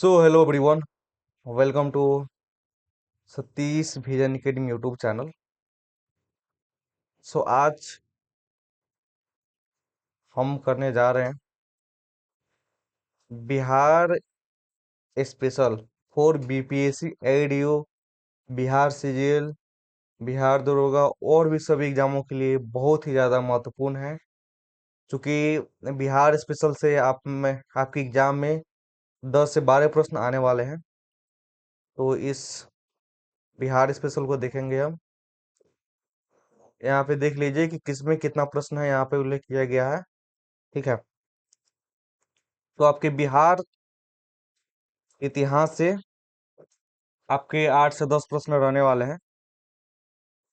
So hello everyone, welcome to Satish vision academy YouTube channel. So आज हम करने जा रहे हैं Bihar special for BPSC ADO, Bihar CGL, Bihar दरोगा और भी सभी एग्जामों के लिए बहुत ही ज़्यादा महत्वपूर्ण है। क्योंकि बिहार स्पेशल से आपकी एग्जाम में 10 से 12 प्रश्न आने वाले हैं। तो इस बिहार स्पेशल को देखेंगे हम। यहाँ पे देख लीजिए कि किसमें कितना प्रश्न है, यहाँ पे उल्लेख किया गया है। ठीक है। तो आपके बिहार इतिहास से आपके 8 से 10 प्रश्न रहने वाले हैं।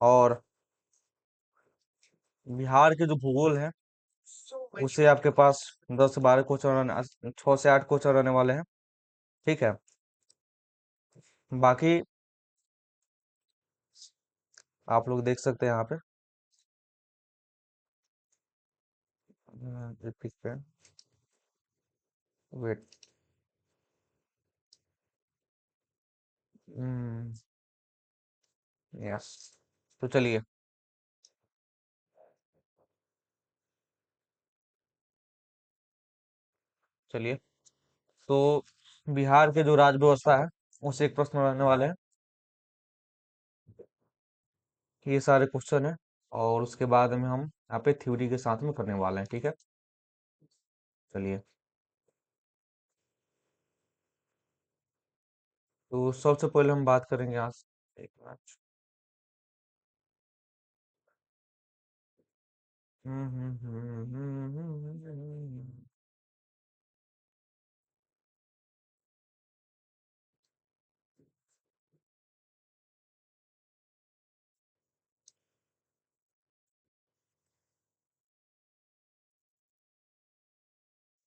और बिहार के जो भूगोल है उसे आपके पास 10 से 12 क्वेश्चन रहने, 6 से 8 क्वेश्चन रहने वाले हैं। ठीक है। बाकी आप लोग देख सकते हैं यहाँ पे पिक पे। वेट। यस। तो चलिए। चलिए। तो बिहार के जो राज व्यवस्था है उसे एक प्रश्न रहने वाले हैं। ये सारे क्वेश्चन है। और उसके बाद में हम यहाँ पे थ्योरी के साथ में करने वाले हैं। ठीक है। चलिए। तो सबसे पहले हम बात करेंगे आज। एक मिनट।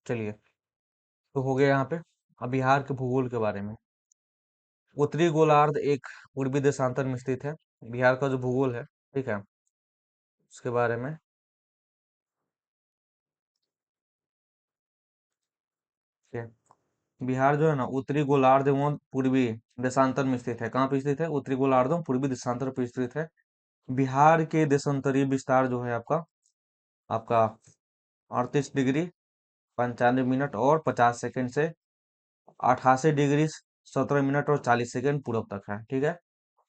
चलिए। तो हो गया यहाँ पे अब बिहार के भूगोल के बारे में। उत्तरी गोलार्ध एक पूर्वी देशांतर में स्थित है। बिहार का जो भूगोल है, ठीक है, उसके बारे में। ठीक है। बिहार जो है ना उत्तरी गोलार्ध एवं पूर्वी देशांतर में स्थित है। कहाँ पे स्थित है? उत्तरी गोलार्ध एवं पूर्वी देशांतर पे स्थित है। बिहार के देशांतरीय विस्तार जो है आपका आपका 38 डिग्री 95 मिनट और 50 सेकंड से 88 डिग्री 17 मिनट और 40 सेकंड पूर्व तक है। ठीक है।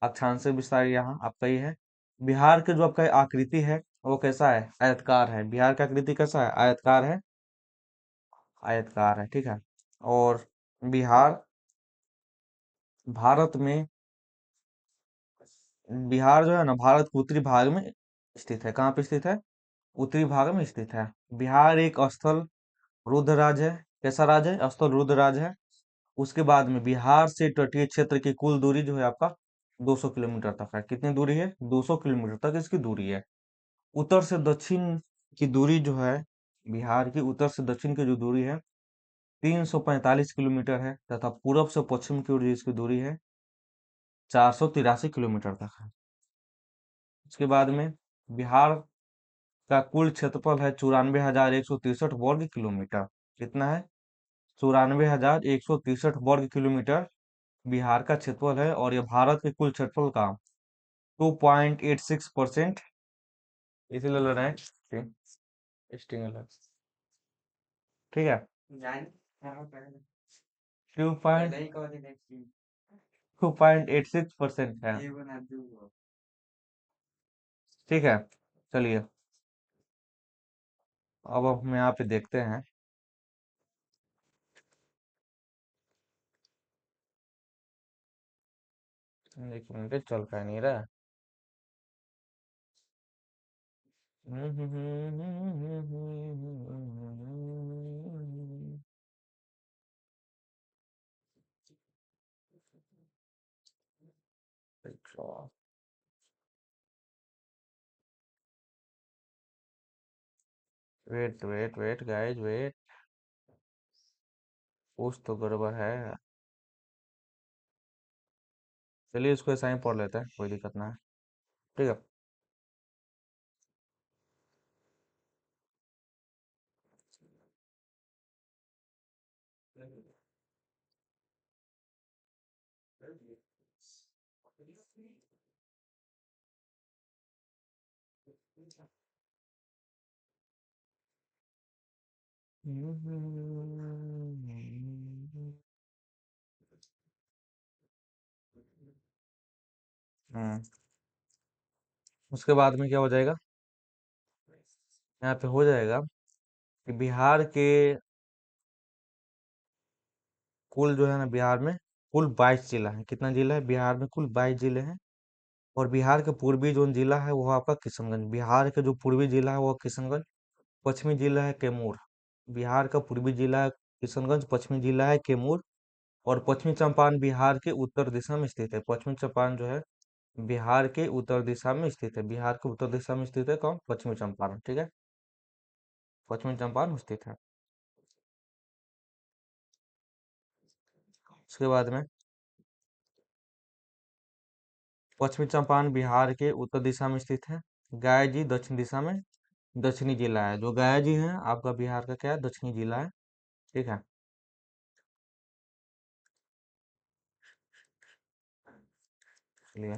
अक्षांश विस्तार यहाँ आपका ये है। बिहार के जो आपका आकृति है वो कैसा है? आयतकार है। बिहार का आकृति कैसा है? आयतकार है। आयतकार है। ठीक है। और बिहार भारत में बिहार जो है ना भारत के उत्तरी भाग में स्थित है। कहाँ पे स्थित है? उत्तरी भाग में स्थित है। बिहार एक स्थल रुद्र राज्य है। कैसा राज्य है? स्थल रुद्र राज्य है। उसके बाद में बिहार से तटीय क्षेत्र की कुल दूरी जो है आपका 200 किलोमीटर तक है। कितनी दूरी है? 200 किलोमीटर तक इसकी दूरी है। उत्तर से दक्षिण की दूरी जो है, बिहार की उत्तर से दक्षिण की जो दूरी है 345 किलोमीटर है, तथा पूर्व से पश्चिम की ओर इसकी दूरी है 483 किलोमीटर तक है। उसके बाद में बिहार का कुल क्षेत्रफल है 94,163 वर्ग किलोमीटर। कितना है? 94,163 वर्ग किलोमीटर बिहार का क्षेत्रफल है। और ये भारत के कुल क्षेत्रफल का 2.86%। इसीलिए ले रहे हैं स्टिंग अलग। ठीक है। 2.86% है। ठीक है। चलिए। अब हम यहाँ पे देखते हैं। एक मिनट, चल का नहीं रहा। Wait wait wait guys, wait. कुछ तो गड़बड़ है। चलिए इसको ऐसा ही पढ़ लेते हैं, कोई दिक्कत ना है। ठीक है। हम्म, उसके बाद में क्या हो जाएगा? यहाँ पे हो जाएगा कि बिहार के कुल जो है ना, बिहार में कुल 22 जिला है। कितना जिला है बिहार में? कुल 22 जिले हैं। और बिहार के पूर्वी जो जिला है वो आपका किशनगंज। बिहार के जो पूर्वी जिला है वो किशनगंज। पश्चिमी जिला है कैमूर। बिहार का पूर्वी जिला है किशनगंज, पश्चिमी जिला है कैमूर। और पश्चिमी चंपारण बिहार के उत्तर दिशा में स्थित है। पश्चिमी चंपारण जो है बिहार के उत्तर दिशा में स्थित है। बिहार के उत्तर दिशा में स्थित है कौन? पश्चिमी चंपारण, ठीक है। पश्चिमी चंपारण में स्थित है। उसके बाद में पश्चिमी चंपारण बिहार के उत्तर दिशा में स्थित है। गया जी दक्षिण दिशा में दक्षिणी जिला है। जो गया जी है आपका बिहार का क्या है? दक्षिणी जिला है, ठीक है। चलिए,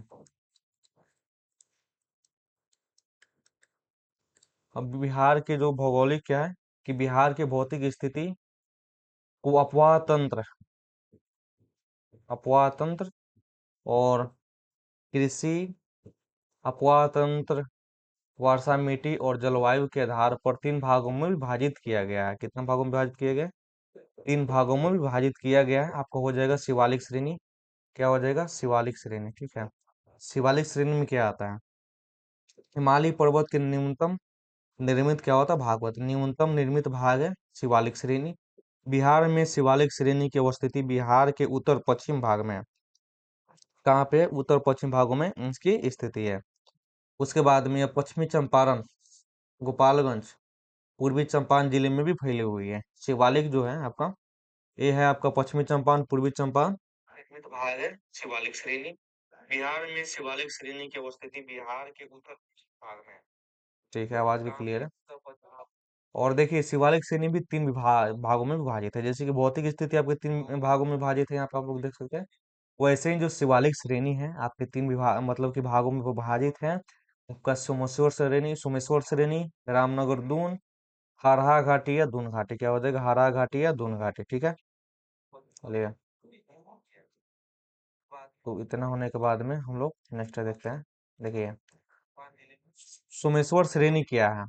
अब बिहार के जो भौगोलिक क्या है कि बिहार की भौतिक स्थिति को अपवाह तंत्र, अपवाह तंत्र और कृषि, अपवाह तंत्र, वर्षा, मिट्टी और जलवायु के आधार पर 3 भागों में विभाजित किया गया है। कितने भागों में विभाजित किया गया? 3 भागों में विभाजित किया गया है। आपको हो जाएगा शिवालिक श्रेणी। क्या हो जाएगा? शिवालिक श्रेणी, ठीक है। शिवालिक श्रेणी में क्या आता है? हिमालय पर्वत के न्यूनतम निर्मित क्या होता है? भाग होता है। न्यूनतम निर्मित भाग है शिवालिक श्रेणी। बिहार में शिवालिक श्रेणी की अवस्थिति बिहार के उत्तर पश्चिम भाग में है। कहाँ पे? उत्तर पश्चिम भागों में इसकी स्थिति है। उसके बाद में यह पश्चिमी चंपारण, गोपालगंज, पूर्वी चंपारण जिले में भी फैली हुई है। शिवालिक जो है आपका, ये है आपका पश्चिमी चंपारण, पूर्वी चंपारण निर्मित भाग है शिवालिक श्रेणी। बिहार में शिवालिक श्रेणी की अवस्थिति बिहार के उत्तर पश्चिम भाग में है। ठीक है, आवाज भी क्लियर है। और देखिए शिवालिक श्रेणी भी 3 भागों में विभाजित है। जैसे कि भौतिक स्थिति आपके 3 भागों में विभाजित है, यहाँ पे आप लोग देख सकते हैं। वैसे ही जो शिवालिक श्रेणी है आपके 3 विभाग मतलब कि भागों में विभाजित है। आपका सोमेश्वर श्रेणी, सोमेश्वर श्रेणी, रामनगर दून, हारहा घाटी या दून घाटी। क्या हो जाएगा? हारहा घाटी या दून घाटी, ठीक है। चलिए, तो इतना होने के बाद में हम लोग नेक्स्ट देखते हैं। देखिए सोमेश्वर श्रेणी क्या है?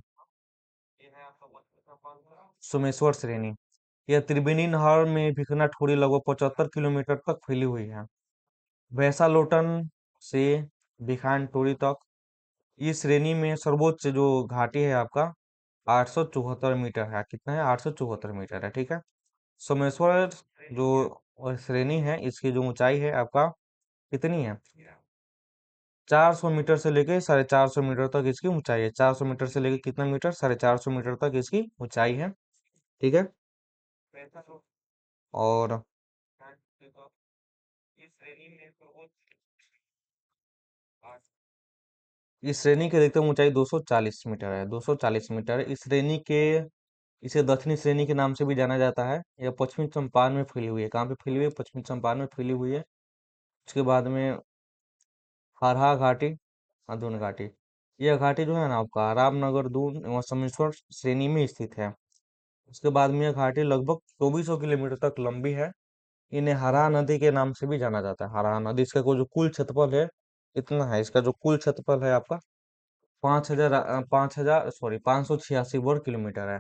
सोमेश्वर श्रेणी यह त्रिवेणी नहर में भिखना ठोड़ी लगभग 75 किलोमीटर तक फैली हुई है। भैंसा लोटन से भिखान टोरी तक। इस श्रेणी में सर्वोच्च जो घाटी है आपका 874 मीटर है। कितना है? 874 मीटर है, ठीक है। सोमेश्वर जो श्रेणी है इसकी जो ऊंचाई है आपका कितनी है? 400 मीटर से लेके 450 मीटर तक इसकी ऊंचाई है। 400 मीटर से लेके कितना मीटर? 450 मीटर तक इसकी ऊंचाई है, ठीक है। और इस श्रेणी की अधिकतम ऊंचाई 240 मीटर है। 240 मीटर है। इस श्रेणी के इसे दक्षिणी श्रेणी के नाम से भी जाना जाता है। यह पश्चिमी चंपारण में फैली हुई है। कहाँ पे फैली हुई है? पश्चिमी चंपारण में फैली हुई है। उसके बाद में हारहा घाटी, दून घाटी। यह घाटी जो है ना आपका रामनगर दून एवं समेश्वर श्रेणी में स्थित है। उसके बाद में यह घाटी लगभग 2400 किलोमीटर तक लंबी है। इन्हें हरा नदी के नाम से भी जाना जाता है। हरा नदी, इसका जो कुल क्षेत्रफल है इतना है। इसका जो कुल क्षेत्रफल है आपका 5,586 वर्ग किलोमीटर है।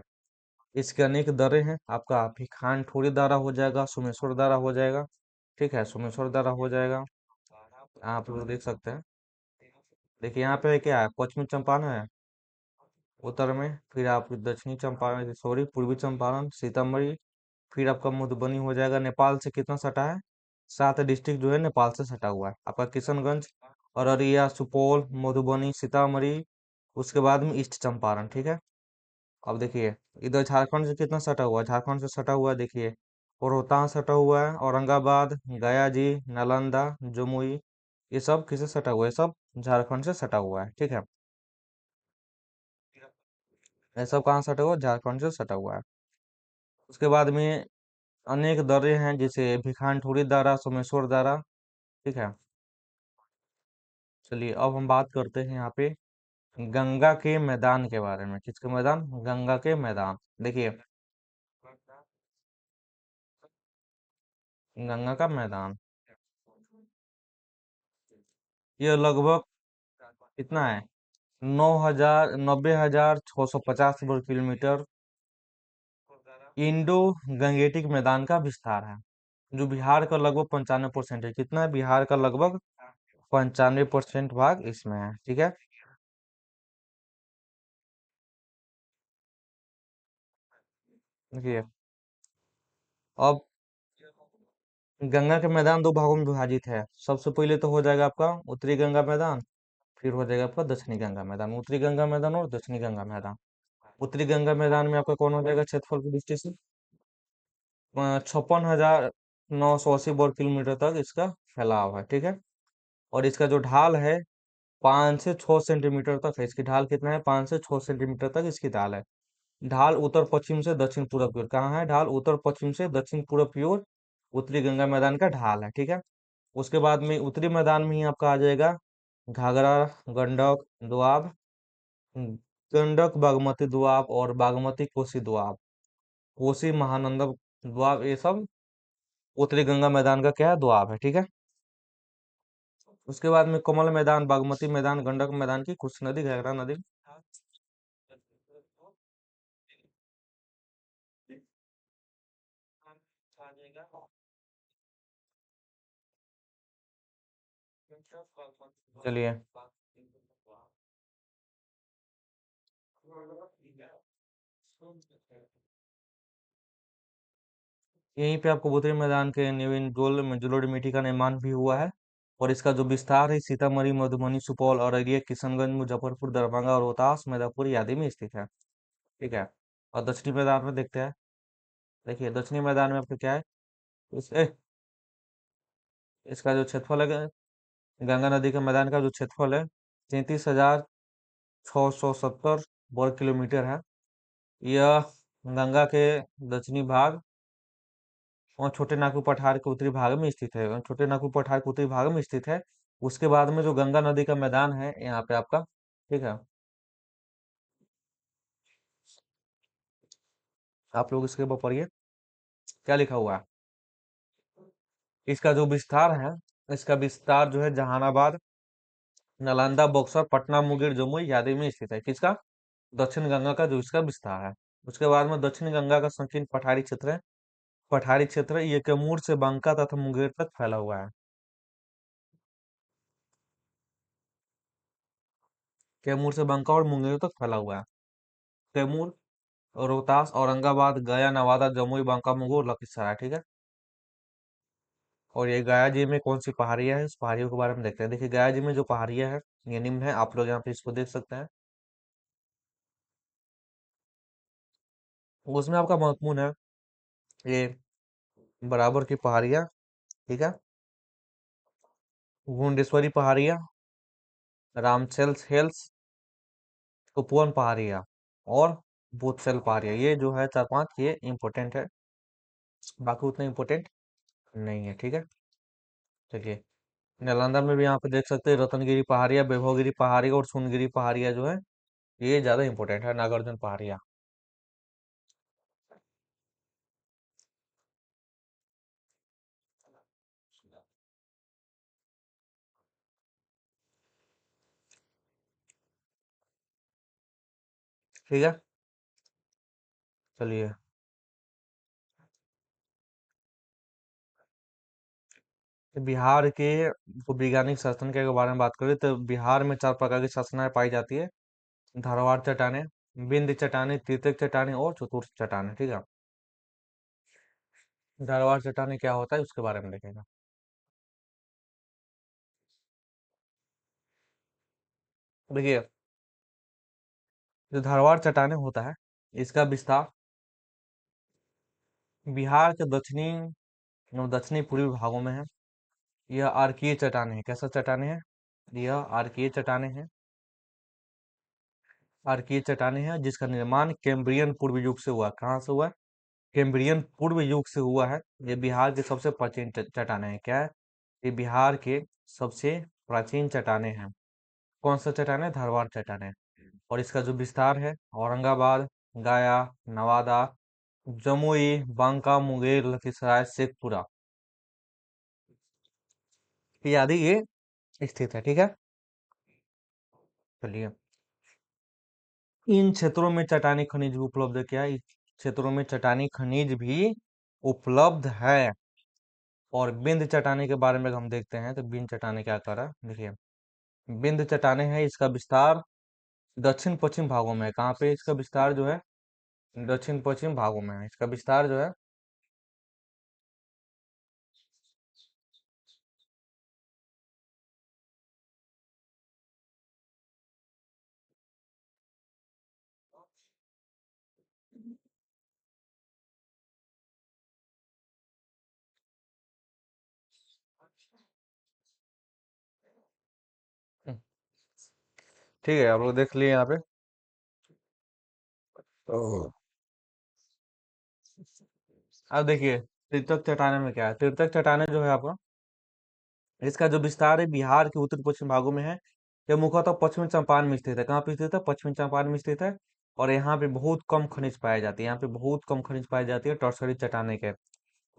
इसके अनेक दर्रे हैं। आपका भिखान ठोरी दर्रा हो जाएगा, सोमेश्वर दर्रा हो जाएगा, ठीक है। सोमेश्वर दर्रा हो जाएगा, आप लोग देख सकते हैं। देखिए यहाँ पे क्या है? पश्चिमी चंपारण है उत्तर में, फिर आप दक्षिणी चंपारण, सॉरी पूर्वी चंपारण, सीतामढ़ी, फिर आपका मधुबनी हो जाएगा। नेपाल से कितना सटा है? 7 डिस्ट्रिक्ट जो है नेपाल से सटा हुआ है। आपका किशनगंज, अररिया, सुपौल, मधुबनी, सीतामढ़ी, उसके बाद में ईस्ट चंपारण, ठीक है। अब देखिए इधर झारखंड से कितना सटा हुआ है? झारखंड से सटा हुआ है देखिए, और रोहतास सटा हुआ है, औरंगाबाद, गया जी, नालंदा, जमुई, ये सब किससे सटा हुआ है? सब झारखंड से सटा हुआ है, ठीक है। ये सब कहाँ सटा हुआ है? झारखंड से सटा हुआ है। उसके बाद में अनेक दर्रे हैं जैसे भिखानठोरी दर्रा, सोमेश्वर दर्रा, ठीक है। चलिए अब हम बात करते हैं यहाँ पे गंगा के मैदान के बारे में। किसके मैदान? गंगा के मैदान। देखिए, गंगा का मैदान ये लगभग कितना है? 90,650 वर्ग किलोमीटर इंडो गंगेटिक मैदान का विस्तार है, जो बिहार का लगभग 95% है। कितना है? बिहार का लगभग 95% भाग इसमें है। ठीक है। देखिए, अब गंगा के मैदान दो भागों में विभाजित है। सबसे पहले तो हो जाएगा आपका उत्तरी गंगा मैदान, फिर हो जाएगा आपका दक्षिणी गंगा मैदान। उत्तरी गंगा मैदान और दक्षिणी गंगा मैदान। उत्तरी गंगा मैदान में आपका कौन हो जाएगा क्षेत्रफल की दृष्टि से? 56,980 वर्ग किलोमीटर तक इसका फैलाव है। ठीक है। और इसका जो ढाल है 5 से 6 सेंटीमीटर तक है। इसकी ढाल कितना है? 5 से 6 सेंटीमीटर तक इसकी ढाल है। ढाल उत्तर पश्चिम से दक्षिण पूरब की ओर। कहाँ है ढाल? उत्तर पश्चिम से दक्षिण पूरब की ओर उत्तरी गंगा मैदान का ढाल है। ठीक है। उसके बाद में उत्तरी मैदान में ही आपका आ जाएगा घाघरा, गंडक, दोआब, गंडक बागमती दोआब और बागमती कोसी दोआब, कोसी महानंदा दोआब, ये सब उत्तरी गंगा मैदान का क्या है? दोआब है। ठीक है। उसके बाद में कमल मैदान, बागमती मैदान, गंडक मैदान की कुछ नदी, घाघरा नदी। चलिए, यहीं पे आपको उत्तरी मैदान के नवीन डोल मेंजुलर मिट्टी का निर्माण भी हुआ है। और इसका जो विस्तार है सीतामढ़ी, मधुबनी, सुपौल, अररिया, किशनगंज, मुजफ्फरपुर, दरभंगा, रोहतास, मैदापुर आदि में स्थित है। ठीक है। और दक्षिणी मैदान में देखते हैं। देखिए, दक्षिणी मैदान में आपका क्या है? इसका जो क्षेत्रफल है, गंगा नदी के मैदान का जो क्षेत्रफल है 33,670 वर्ग किलोमीटर है। यह गंगा के दक्षिणी भाग और छोटे नागपुर पठार के उत्तरी भाग में स्थित है। छोटे नागपुर पठार के उत्तरी भाग में स्थित है। उसके बाद में जो गंगा नदी का मैदान है यहाँ पे आपका। ठीक है। आप लोग इसके ऊपर पढ़िए क्या लिखा हुआ है। इसका जो विस्तार है, इसका विस्तार जो है जहानाबाद, नालंदा, बक्सर, पटना, मुंगेर, जमुई आदि में स्थित है। किसका? दक्षिण गंगा का जो इसका विस्तार है। उसके बाद में दक्षिण गंगा का संकीर्ण पठारी क्षेत्र है। पठारी क्षेत्र ये कैमूर से बांका तथा मुंगेर तक फैला हुआ है। कैमूर से बांका और मुंगेर तक फैला हुआ है। कैमूर, रोहतास, औरंगाबाद, गया, नवादा, जमुई, बांका, मुंगेर, लखीसराय। ठीक है। और ये गया जी में कौन सी पहाड़ियां है, इस पहाड़ियों के बारे में देखते हैं। देखिए, गया जी में जो पहाड़ियां है ये निम्न है। आप लोग यहाँ पे इसको देख सकते हैं। उसमें आपका महत्वपूर्ण है ये बराबर की पहाड़ियां। ठीक है। गुंडेश्वरी पहाड़ियां, रामसेल्स हिल्स, उपवन पहाड़ियां और बुधसेल पहाड़ियां। ये जो है चार पांच ये इंपॉर्टेंट है, बाकी उतने इंपॉर्टेंट नहीं है। ठीक है। चलिए, नालंदा में भी यहाँ पे देख सकते हैं रत्नगिरी पहाड़िया, वैभवगिरी पहाड़िया और सोनगिरी पहाड़िया जो है ये ज्यादा इंपॉर्टेंट है। नागार्जुन पहाड़िया। ठीक है। चलिए, बिहार के वैज्ञानिक शासन के बारे में बात करें तो बिहार में चार प्रकार की शासनाएं पाई जाती है। धारवाड़ चट्टाने, बिंद चट्टाने, तृतीयक चट्टाने और चतुर्थ चट्टाने। ठीक है। धारवाड़ चट्टाने क्या होता है उसके बारे में देखेगा। देखिए, जो धारवाड़ चट्टाने होता है इसका विस्तार बिहार के दक्षिणी एवं दक्षिणी पूर्वी भागों में है। यह आर्कीय चट्टाने है। कैसा चट्टाने है? यह आर्कीय चट्टाने हैं। आर्कीय चट्टाने हैं जिसका निर्माण कैम्ब्रियन पूर्व युग से हुआ। कहाँ से हुआ? कैम्ब्रियन पूर्व युग से हुआ है। ये बिहार के सबसे प्राचीन चट्टाने हैं। क्या है? ये बिहार के सबसे प्राचीन चट्टाने हैं। कौन सा चट्टान है? धारवाड़ चट्टान है। और इसका जो विस्तार है औरंगाबाद, गया, नवादा, जमुई, बांका, मुंगेर, लखीसराय, शेखपुरा ये आदि ये स्थित है। ठीक है, चलिए। इन क्षेत्रों में चट्टानी खनिज भी उपलब्ध है। क्या इस क्षेत्रों में चट्टानी खनिज भी उपलब्ध है? और बिंद चट्टानी के बारे में हम देखते हैं तो बिंद चट्टानी क्या कर रहा है, देखिए। बिंद चट्टानी है, इसका विस्तार दक्षिण पश्चिम भागों में है। कहाँ पे इसका विस्तार जो है? दक्षिण पश्चिम भागों में है इसका विस्तार जो है। हम्म, ठीक है, आप लोग देख लिए यहाँ पे। ओह। अब देखिए तीर्थक चट्टाने में क्या है। तीर्थक चट्टाने जो है आपका, इसका जो विस्तार है बिहार के उत्तर पश्चिम भागों में है। यह मुख्यतः पश्चिमी चंपारण में स्थित है। कहाँ पे स्थित है? पश्चिमी चंपारण में स्थित है। और यहाँ पे बहुत कम खनिज पाए जाते हैं। यहाँ पे बहुत कम खनिज पाई जाती है टर्सरी चट्टाने के।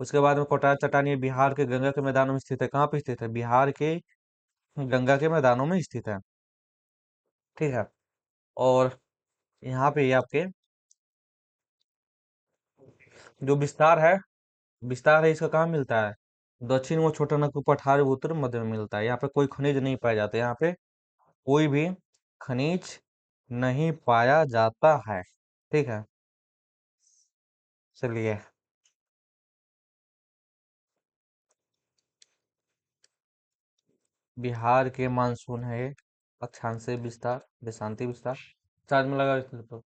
उसके बाद में कोटार चट्टान, ये बिहार के गंगा के मैदानों में स्थित है। कहाँ पे स्थित है? बिहार के गंगा के मैदानों में स्थित है। ठीक है। और यहाँ पे ये आपके जो विस्तार है इसका कहाँ मिलता है? दक्षिण व छोटा नागपुर पठार उत्तर मध्य में मिलता है। यहाँ पे कोई खनिज नहीं पाए जाते। यहाँ पे कोई भी खनिज नहीं पाया जाता है। ठीक है, चलिए। बिहार के मानसून है अक्षांशीय विस्तार, देशांती विस्तार। चार्ज में लगा इसलिए तो।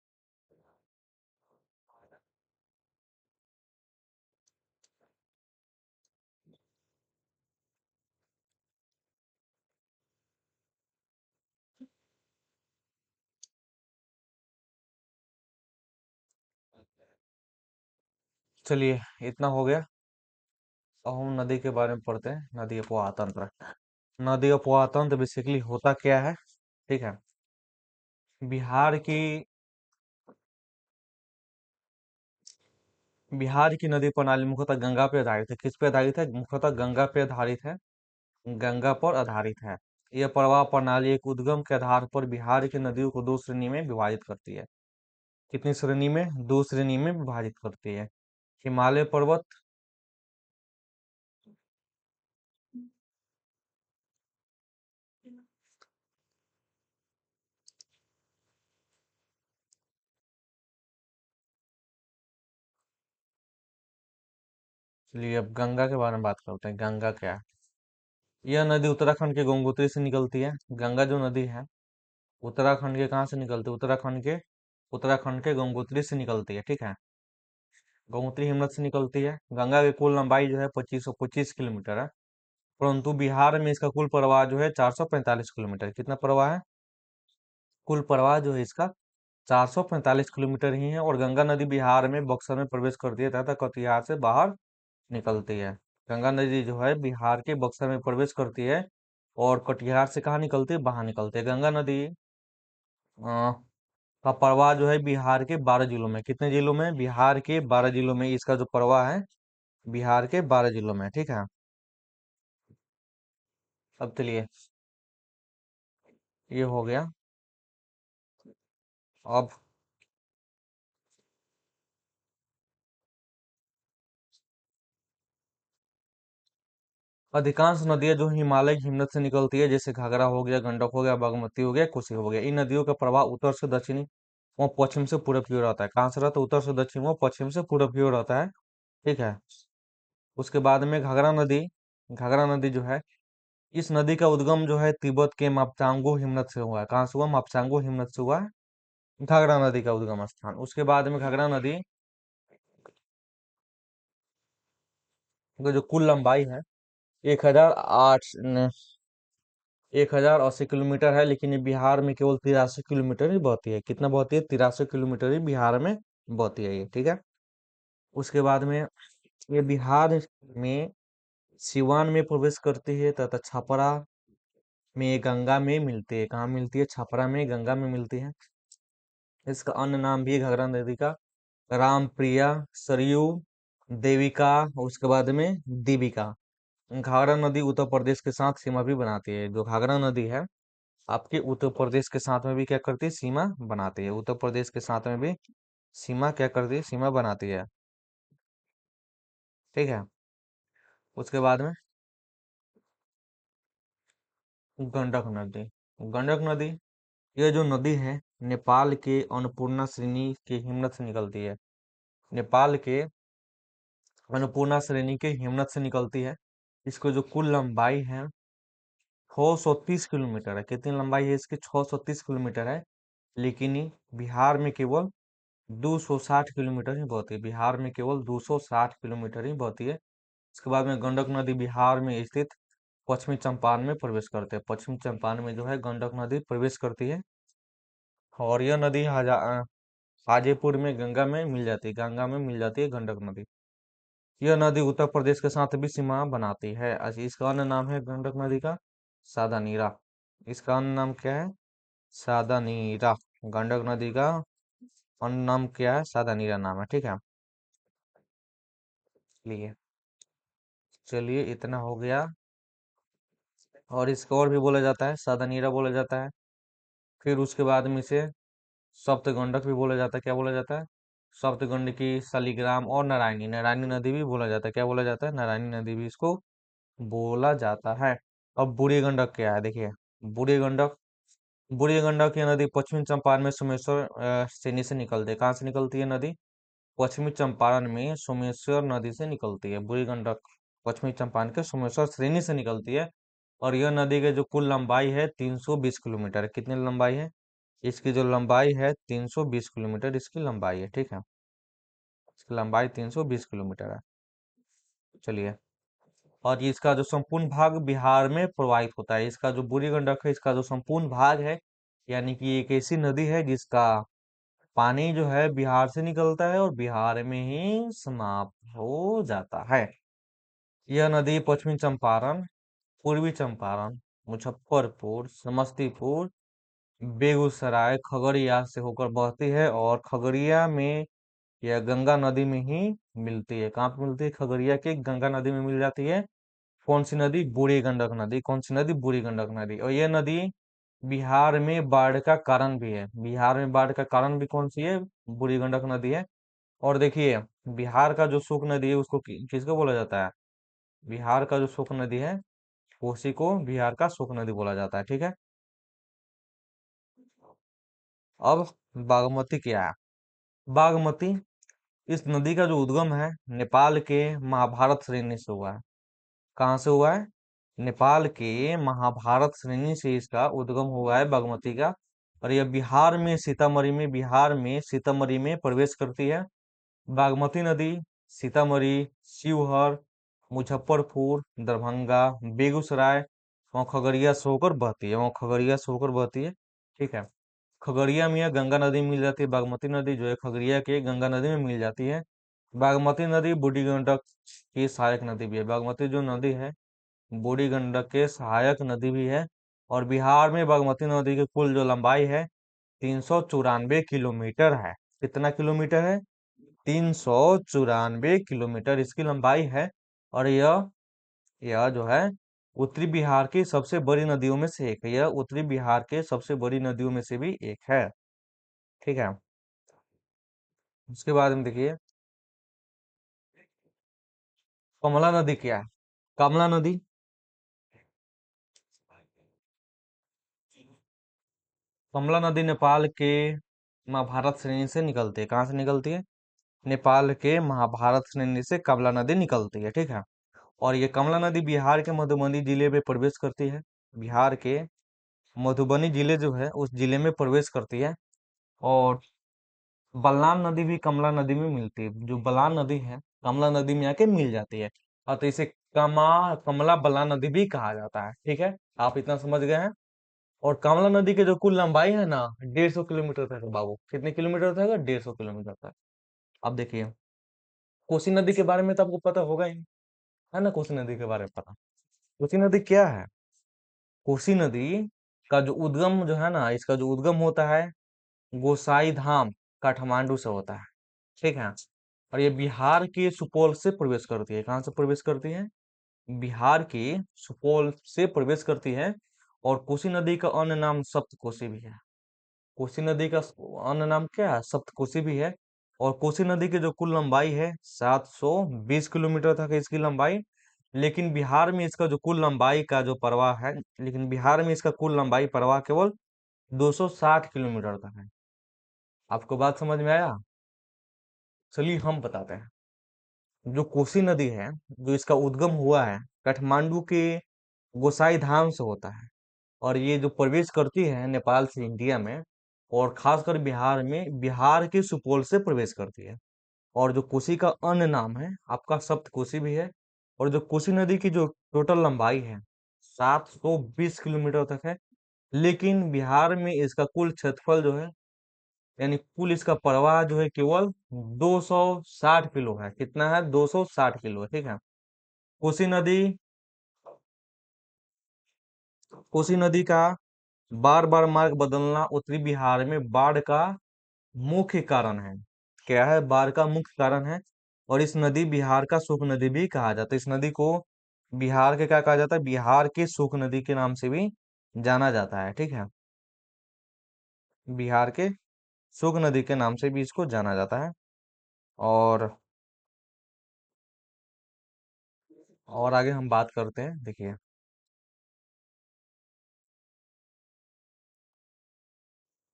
चलिए, इतना हो गया। अब हम नदी के बारे में पढ़ते हैं। नदी अपवाह तंत्र। नदी अपवाह तंत्र बेसिकली होता क्या है? ठीक है, बिहार की बिहार की नदी प्रणाली मुख्यतः गंगा पे आधारित है। किस पे आधारित है? मुख्यतः गंगा पे आधारित है। गंगा पर आधारित है। यह प्रवाह प्रणाली एक उद्गम के आधार पर बिहार की नदियों को दो श्रेणी में विभाजित करती है। कितनी श्रेणी में? दो श्रेणी में विभाजित करती है। हिमालय पर्वत। चलिए अब गंगा के बारे में बात करते हैं। गंगा क्या है? यह नदी उत्तराखंड के गंगोत्री से निकलती है। गंगा जो नदी है उत्तराखंड के कहाँ से निकलती है? उत्तराखंड के गंगोत्री से निकलती है। ठीक है, गंगोत्री हिमनद से निकलती है। गंगा की कुल लंबाई जो है 2525 किलोमीटर है। परंतु बिहार में इसका कुल प्रवाह जो है 445 किलोमीटर। कितना प्रवाह है? कुल प्रवाह जो है इसका 445 किलोमीटर ही है। और गंगा नदी बिहार में बक्सर में प्रवेश करती है तथा कटिहार से बाहर निकलती है। गंगा नदी जो है बिहार के बक्सर में प्रवेश करती है और कटिहार से कहाँ निकलती है? बाहर निकलती है। गंगा नदी का प्रवाह जो है बिहार के 12 जिलों में। कितने जिलों में? बिहार के 12 जिलों में इसका जो प्रवाह है, बिहार के 12 जिलों में। ठीक है, अब चलिए, ये हो गया। अब अधिकांश नदियां जो हिमालय की हिमनद से निकलती है, जैसे घाघरा हो गया, गंडक हो गया, बागमती हो गया, कोसी हो गया, इन नदियों का प्रवाह उत्तर से दक्षिणी व पश्चिम से पूरब की ओर आता है। कहाँ से रहता है? उत्तर से दक्षिण व पश्चिम से पूरब की ओर आता है। ठीक है, उसके बाद में घाघरा नदी जो है, इस नदी का उद्गम जो है तिब्बत के मापसांगो हिमनद से हुआ है। कहाँ से हुआ? मापसांगो हिमनद से हुआ है घाघरा नदी का उद्गम स्थान। उसके बाद में घाघरा नदी का जो कुल लंबाई है 1080 किलोमीटर है। लेकिन ये बिहार में केवल 83 किलोमीटर ही बहती है। कितना बहती है? 83 किलोमीटर ही बिहार में बहती है ये। ठीक है, उसके बाद में ये बिहार में सिवान में प्रवेश करती है तथा छपरा में गंगा में मिलती है। कहाँ मिलती है? छपरा में गंगा में मिलती है। इसका अन्य नाम भी है घाघरा नदी का, रामप्रिया, सरयू, देविका, उसके बाद में दीपिका। घाघरा नदी उत्तर प्रदेश के साथ सीमा भी बनाती है। जो घाघरा नदी है आपके उत्तर प्रदेश के साथ में भी क्या करती है, सीमा बनाती है। उत्तर प्रदेश के साथ में भी सीमा क्या करती है, सीमा बनाती है। ठीक है। उसके बाद में गंडक नदी। गंडक नदी, यह जो नदी है नेपाल के अन्नपूर्णा श्रेणी के हिमनद से निकलती है। नेपाल के अन्नपूर्णा श्रेणी के हिमनद से निकलती है। इसको जो कुल लंबाई है 630 किलोमीटर है। कितनी लंबाई है इसकी, 630 किलोमीटर है। लेकिन ये बिहार में केवल 260 किलोमीटर ही बहती है। बिहार में केवल 260 किलोमीटर ही बहती है। इसके बाद में गंडक नदी बिहार में स्थित पश्चिमी चंपारण में प्रवेश करते हैं। पश्चिमी चंपारण में जो है गंडक नदी प्रवेश करती है। और यह नदी हाजीपुर में गंगा में मिल जाती है। गंगा में मिल जाती है गंडक नदी। यह नदी उत्तर प्रदेश के साथ भी सीमा बनाती है। इसका अन्य नाम है गंडक नदी का सादा नीरा। इसका अन्य नाम क्या है, सादा नीरा। गंडक नदी का अन्य नाम क्या है, सादा नीरा नाम है। ठीक है। चलिए, चलिए इतना हो गया। और इसको और भी बोला जाता है, सादा नीरा बोला जाता है। फिर उसके बाद में इसे सप्तगंडक भी बोला जाता है। क्या बोला जाता है, सप्तगंडकी, शालिग्राम और नारायणी। नारायणी नदी भी बोला जाता है। क्या बोला जाता है, नारायणी नदी भी इसको बोला जाता है। अब बूढ़ी गंडक क्या है, देखिए। बूढ़ी गंडक, बूढ़ी गंडक की नदी पश्चिमी चंपारण में सोमेश्वर श्रेणी से निकलती है। कहाँ से निकलती है नदी, पश्चिमी चंपारण में सोमेश्वर नदी से निकलती है। बूढ़ी गंडक पश्चिमी चंपारण के सोमेश्वर श्रेणी से निकलती है। और यह नदी की जो कुल लंबाई है 320 किलोमीटर है। कितनी लंबाई है, इसकी जो लंबाई है 320 किलोमीटर इसकी लंबाई है। ठीक है, इसकी लंबाई 320 किलोमीटर है। चलिए, और ये इसका जो संपूर्ण भाग बिहार में प्रवाहित होता है। इसका जो बूढ़ी गंडक है इसका जो संपूर्ण भाग है, यानी कि एक ऐसी नदी है जिसका पानी जो है बिहार से निकलता है और बिहार में ही समाप्त हो जाता है। यह नदी पश्चिमी चंपारण, पूर्वी चंपारण, मुजफ्फरपुर, समस्तीपुर, बेगूसराय, खगड़िया से होकर बहती है। और खगड़िया में यह गंगा नदी में ही मिलती है। कहाँ पे मिलती है, खगड़िया के गंगा नदी में मिल जाती है। कौन सी नदी, बूढ़ी गंडक नदी। कौन सी नदी, बूढ़ी गंडक नदी। और यह नदी बिहार में बाढ़ का कारण भी है। बिहार में बाढ़ का कारण भी कौन सी है, बूढ़ी गंडक नदी है। और देखिए, बिहार का जो शुक नदी है उसको किसको बोला जाता है, बिहार का जो शुक नदी है उसी को बिहार का शुक नदी बोला जाता है। ठीक है। अब बागमती क्या है, बागमती, इस नदी का जो उद्गम है नेपाल के महाभारत श्रेणी से हुआ है। कहाँ से हुआ है, नेपाल के महाभारत श्रेणी से इसका उद्गम हुआ है बागमती का। और यह बिहार में सीतामढ़ी में प्रवेश करती है। बागमती नदी सीतामढ़ी, शिवहर, मुजफ्फरपुर, दरभंगा, बेगूसराय और खगड़िया से होकर बहती है। वहाँ खगड़िया से होकर बहती है। ठीक है। खगड़िया में यह गंगा नदी में मिल जाती है। बागमती नदी जो है खगड़िया के गंगा नदी में मिल जाती है। बागमती नदी बूढ़ी गंडक की सहायक नदी भी है। बागमती जो नदी है बूढ़ी गंडक के सहायक नदी भी है। और बिहार में बागमती नदी की कुल जो लंबाई है 394 किलोमीटर है। कितना किलोमीटर है, 394 किलोमीटर इसकी लंबाई है। और यह जो है उत्तरी बिहार की सबसे बड़ी नदियों में से एक है। यह उत्तरी बिहार के सबसे बड़ी नदियों में से भी एक है। ठीक है। उसके बाद में देखिए, कमला नदी क्या है, कमला नदी, कमला नदी नेपाल के महाभारत श्रेणी से निकलती है। कहाँ से निकलती है, नेपाल के महाभारत श्रेणी से कमला नदी निकलती है। ठीक है। और ये कमला नदी बिहार के मधुबनी जिले में प्रवेश करती है। बिहार के मधुबनी जिले जो है उस जिले में प्रवेश करती है। और बलनान नदी भी कमला नदी में मिलती है। जो बलान नदी है कमला नदी में आके मिल जाती है। और तो इसे कमला बलान नदी भी कहा जाता है। ठीक है, आप इतना समझ गए हैं। और कमला नदी की जो कुल लंबाई है ना 150 किलोमीटर तक है बाबू। कितने किलोमीटर तक है, 150 किलोमीटर तक। अब देखिए, कोसी नदी के बारे में तो आपको पता होगा ही, है ना। कोसी नदी के बारे में पता, कोसी नदी क्या है, कोसी नदी का जो उद्गम जो है ना, इसका जो उद्गम होता है गोसाई धाम काठमांडू से होता है, ठीक है। और ये बिहार के सुपौल से प्रवेश करती है। कहाँ से प्रवेश करती है? बिहार के सुपौल से प्रवेश करती है। और कोसी नदी का अन्य नाम सप्तकोसी भी है। कोसी नदी का अन्य नाम क्या है? सप्तकोसी भी है। और कोसी नदी की जो कुल लंबाई है 720 किलोमीटर तक है इसकी लंबाई। लेकिन बिहार में इसका जो कुल लंबाई का जो प्रवाह है, लेकिन बिहार में इसका कुल लंबाई प्रवाह केवल 260 किलोमीटर तक है। आपको बात समझ में आया? चलिए हम बताते हैं। जो कोसी नदी है, जो इसका उद्गम हुआ है काठमांडू के गोसाई धाम से होता है। और ये जो प्रवेश करती है नेपाल से इंडिया में, और खासकर बिहार में, बिहार के सुपौल से प्रवेश करती है। और जो कोसी का अन्य नाम है आपका सप्तकोसी भी है। और जो कोसी नदी की जो टोटल लंबाई है 720 किलोमीटर तक है। लेकिन बिहार में इसका कुल क्षेत्रफल जो है, यानी कुल इसका प्रवाह जो है केवल 260 किलो है। कितना है? 260 किलो है, ठीक है। कोसी नदी, कोसी नदी का बार बार मार्ग बदलना उत्तरी बिहार में बाढ़ का मुख्य कारण है। क्या है? बाढ़ का मुख्य कारण है। और इस नदी बिहार का सुख नदी भी कहा जाता है। इस नदी को बिहार के क्या कहा जाता है? बिहार की सुख नदी के नाम से भी जाना जाता है, ठीक है। बिहार के सुख नदी के नाम से भी इसको जाना जाता है। और आगे हम बात करते हैं, देखिए।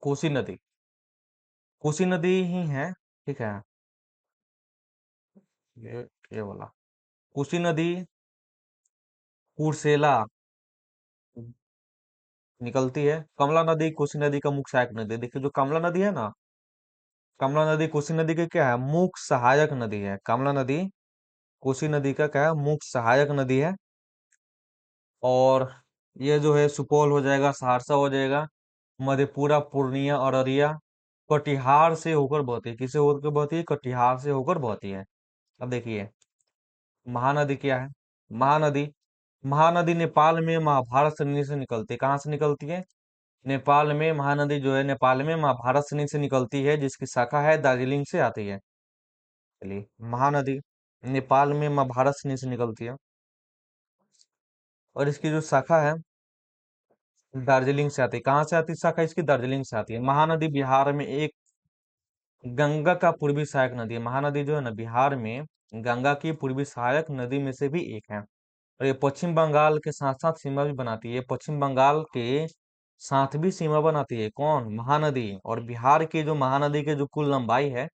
कोसी नदी, कोसी नदी ही है, ठीक है। ये ये वाला कोसी नदी कुर्सेला निकलती है। कमला नदी कोसी नदी का मुख्य सहायक नदी है। देखिए जो कमला नदी है ना, कमला नदी कोसी नदी की क्या है? मुख्य सहायक नदी है। कमला नदी कोसी नदी का क्या है? मुख्य सहायक नदी है। और ये जो है सुपौल हो जाएगा, सहरसा हो जाएगा, मधेपुरा, पूर्णिया, अररिया, कटिहार से होकर बहती है। किसे होकर बहती है? कटिहार से होकर बहती है। अब देखिए महानदी क्या है? महानदी, महानदी नेपाल में महाभारत श्रेणी से निकलती है। कहाँ से निकलती है? नेपाल में महानदी जो है, नेपाल में महाभारत श्रेणी से निकलती है, जिसकी शाखा है दार्जिलिंग से आती है। चलिए, महानदी नेपाल में महाभारत श्रेणी से निकलती है। और इसकी जो शाखा है दार्जिलिंग से आती है। कहाँ से आती है शाखा इसकी? दार्जिलिंग से आती है। महानदी बिहार में एक गंगा का पूर्वी सहायक नदी है। महानदी जो है ना, बिहार में गंगा की पूर्वी सहायक नदी में से भी एक है। और ये पश्चिम बंगाल के साथ साथ सीमा भी बनाती है। पश्चिम बंगाल के साथ भी सीमा बनाती है। कौन? महानदी। और बिहार की जो महानदी की जो कुल लंबाई है,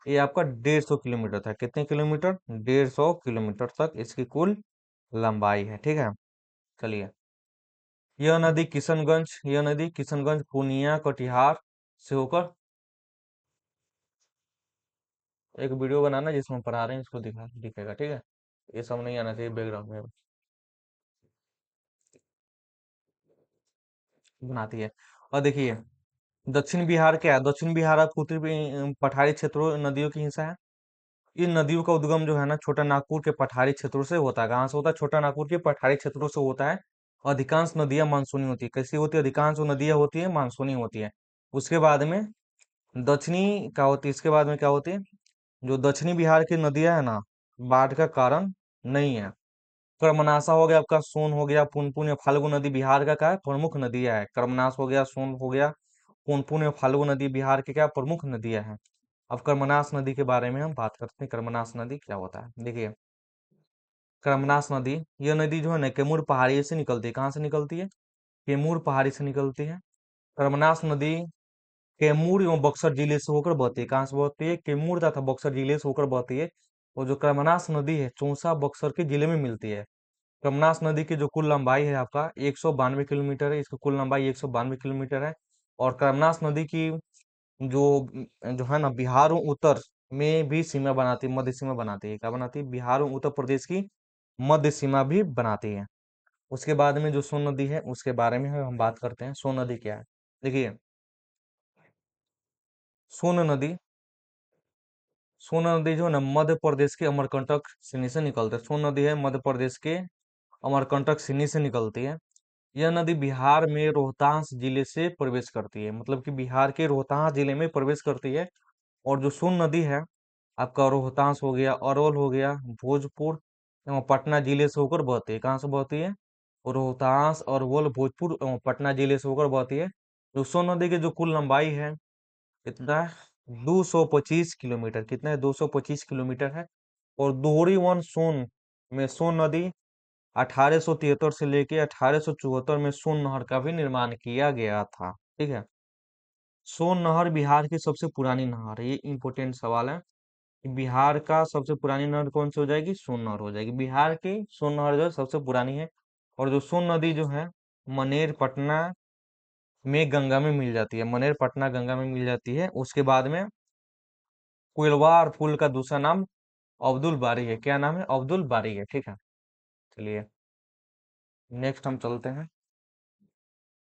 ये आपका 150 किलोमीटर तक। कितने किलोमीटर? 150 किलोमीटर तक इसकी कुल लंबाई है, ठीक है। चलिए, यह नदी किशनगंज, पूर्णिया, कटिहार से होकर, एक वीडियो बनाना जिसमें पढ़ा रहे हैं इसको दिखेगा, ठीक है। ये सब नहीं आना चाहिए बैकग्राउंड में। बनाती है। और देखिए दक्षिण बिहार क्या है? दक्षिण बिहार आपको उत्तरी पठारी क्षेत्रों नदियों की हिस्सा है। इन नदियों का उद्गम जो है ना छोटा नागपुर के पठारी क्षेत्रों से होता है। कहाँ से होता है? छोटा नागपुर के पठारी क्षेत्रों से होता है। अधिकांश नदियां मानसूनी होती है। कैसी होती है? अधिकांश जो नदियां होती है मानसूनी होती है। उसके बाद में दक्षिणी क्या होती है? इसके बाद में क्या होती है? जो दक्षिणी बिहार की नदियां है ना, बाढ़ का कारण नहीं है। कर्मनाशा हो गया आपका, सोन हो गया, पुनपुन या फाल्गु नदी बिहार का क्या है? प्रमुख नदियां है। कर्मनाश हो गया, सोन हो गया, पुनपुन या फाल्गु नदी बिहार के क्या प्रमुख नदियां हैं। अब कर्मनाश नदी के बारे में हम बात करते हैं। कर्मनाश नदी क्या होता है? देखिए, कर्मनाश नदी, यह नदी जो है ना कैमूर पहाड़ी से निकलती है। कहाँ से निकलती है? कैमूर पहाड़ी से निकलती है। कर्मनाश नदी कैमूर एवं बक्सर जिले से होकर बहती है। कहाँ से बहती है? कैमूर तथा बक्सर जिले से होकर बहती है। और जो कर्मनाश नदी है चौसा बक्सर के जिले में मिलती है। कर्मनाश नदी की जो कुल लंबाई है आपका 192 किलोमीटर है। इसकी कुल लंबाई 192 किलोमीटर है। और कर्मनाश नदी की जो जो है ना बिहार और उत्तर में भी सीमा बनाती है, मध्य सीमा बनाती है। क्या बनाती है? बिहार और उत्तर प्रदेश की मध्य सीमा भी बनाती है। उसके बाद में जो सोन नदी है उसके बारे में हम बात करते हैं। सोन नदी क्या है? देखिए, सोन नदी, सोन नदी जो है ना मध्य प्रदेश के अमरकंटक श्रेणी से निकलती है। सोन नदी है मध्य प्रदेश के अमरकंटक श्रेणी से निकलती है। यह नदी बिहार में रोहतास जिले से प्रवेश करती है, मतलब कि बिहार के रोहतास जिले में प्रवेश करती है। और जो सोन नदी है आपका रोहतास हो गया, अरवल हो गया, भोजपुर एवं पटना जिले से होकर बहती है। कहाँ से बहती है? रोहतास, अरवल, भोजपुर एवं पटना जिले से होकर बहती है। जो सोन नदी की जो कुल लंबाई है कितना है? 225 किलोमीटर। कितना है? 225 किलोमीटर है। और दोहरी वन सोन में सोन नदी 1873 से लेके 1874 में सोन नहर का भी निर्माण किया गया था। ठीक है। सोन नहर बिहार की सबसे पुरानी नहर है। ये इंपॉर्टेंट सवाल है कि बिहार का सबसे पुरानी नहर कौन सी हो जाएगी? सोन नहर हो जाएगी। बिहार की सोन नहर जो है सबसे पुरानी है। और जो सोन नदी जो है मनेर पटना में गंगा में मिल जाती है। मनेर पटना गंगा में मिल जाती है। उसके बाद में कोइलवार पुल का दूसरा नाम अब्दुल बारी है। क्या नाम है? अब्दुल बारी है। ठीक है। चलिए नेक्स्ट हम चलते हैं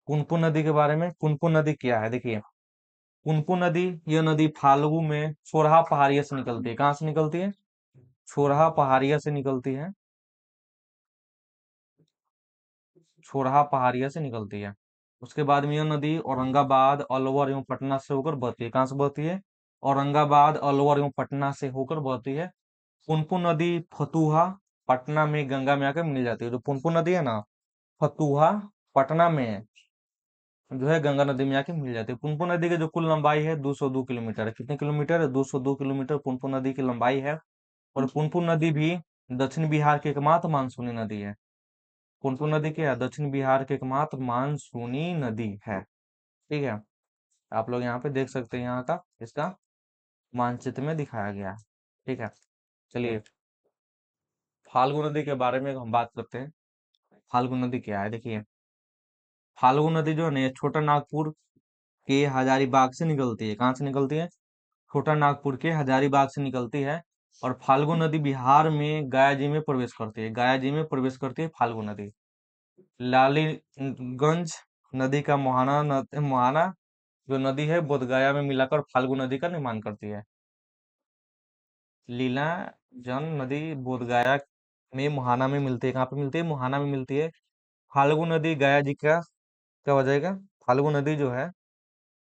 पुनपुन नदी के बारे में। पुनपुन नदी क्या है? देखिए, पुनपुन नदी, यह नदी फाल्गु में छोरहा पहाड़िया से निकलती है। कहाँ से निकलती है? छोरहा पहाड़िया से निकलती है। छोरहा पहाड़िया से निकलती है। उसके बाद में यह नदी औरंगाबाद, अलवर एवं पटना से होकर बहती है। कहाँ से बहती है? औरंगाबाद, अलवर एवं पटना से होकर बहती है। पुनपुन नदी फतुहा, पटना में गंगा में आकर मिल जाती है। जो पुनपुन नदी है ना, फतुहा, पटना में जो है गंगा नदी में आके मिल जाती है। पुनपुन नदी की जो कुल लंबाई है 202 किलोमीटर है। कितने किलोमीटर है? 202 किलोमीटर पुनपुन नदी की लंबाई है। और पुनपुन नदी भी दक्षिण बिहार की एकमात्र मानसूनी नदी है। पुनपुन नदी क्या है? दक्षिण बिहार की एकमात्र मानसूनी नदी है। ठीक है। आप लोग यहाँ पे देख सकते हैं, यहाँ का इसका मानचित्र में दिखाया गया है। ठीक है। चलिए फाल्गु नदी के बारे में हम बात करते हैं। फाल्गु नदी क्या है? देखिए, फाल्गु नदी जो है ना, ये छोटा नागपुर के हजारीबाग से निकलती है। कहाँ से निकलती है? छोटा नागपुर के हजारीबाग से निकलती है। और फाल्गु नदी बिहार में गया जी में प्रवेश करती है। गया जी में प्रवेश करती है फाल्गु नदी। लालीगंज नदी का मुहाना जो नदी है बोधगया में मिलाकर फाल्गु नदी का निर्माण करती है। लीलाजन नदी बोधगया में मुहाना में मिलती है। कहाँ पे मिलती है? मुहाना में मिलती है। फाल्गु नदी गया जी का क्या हो जाएगा? फाल्गु नदी जो है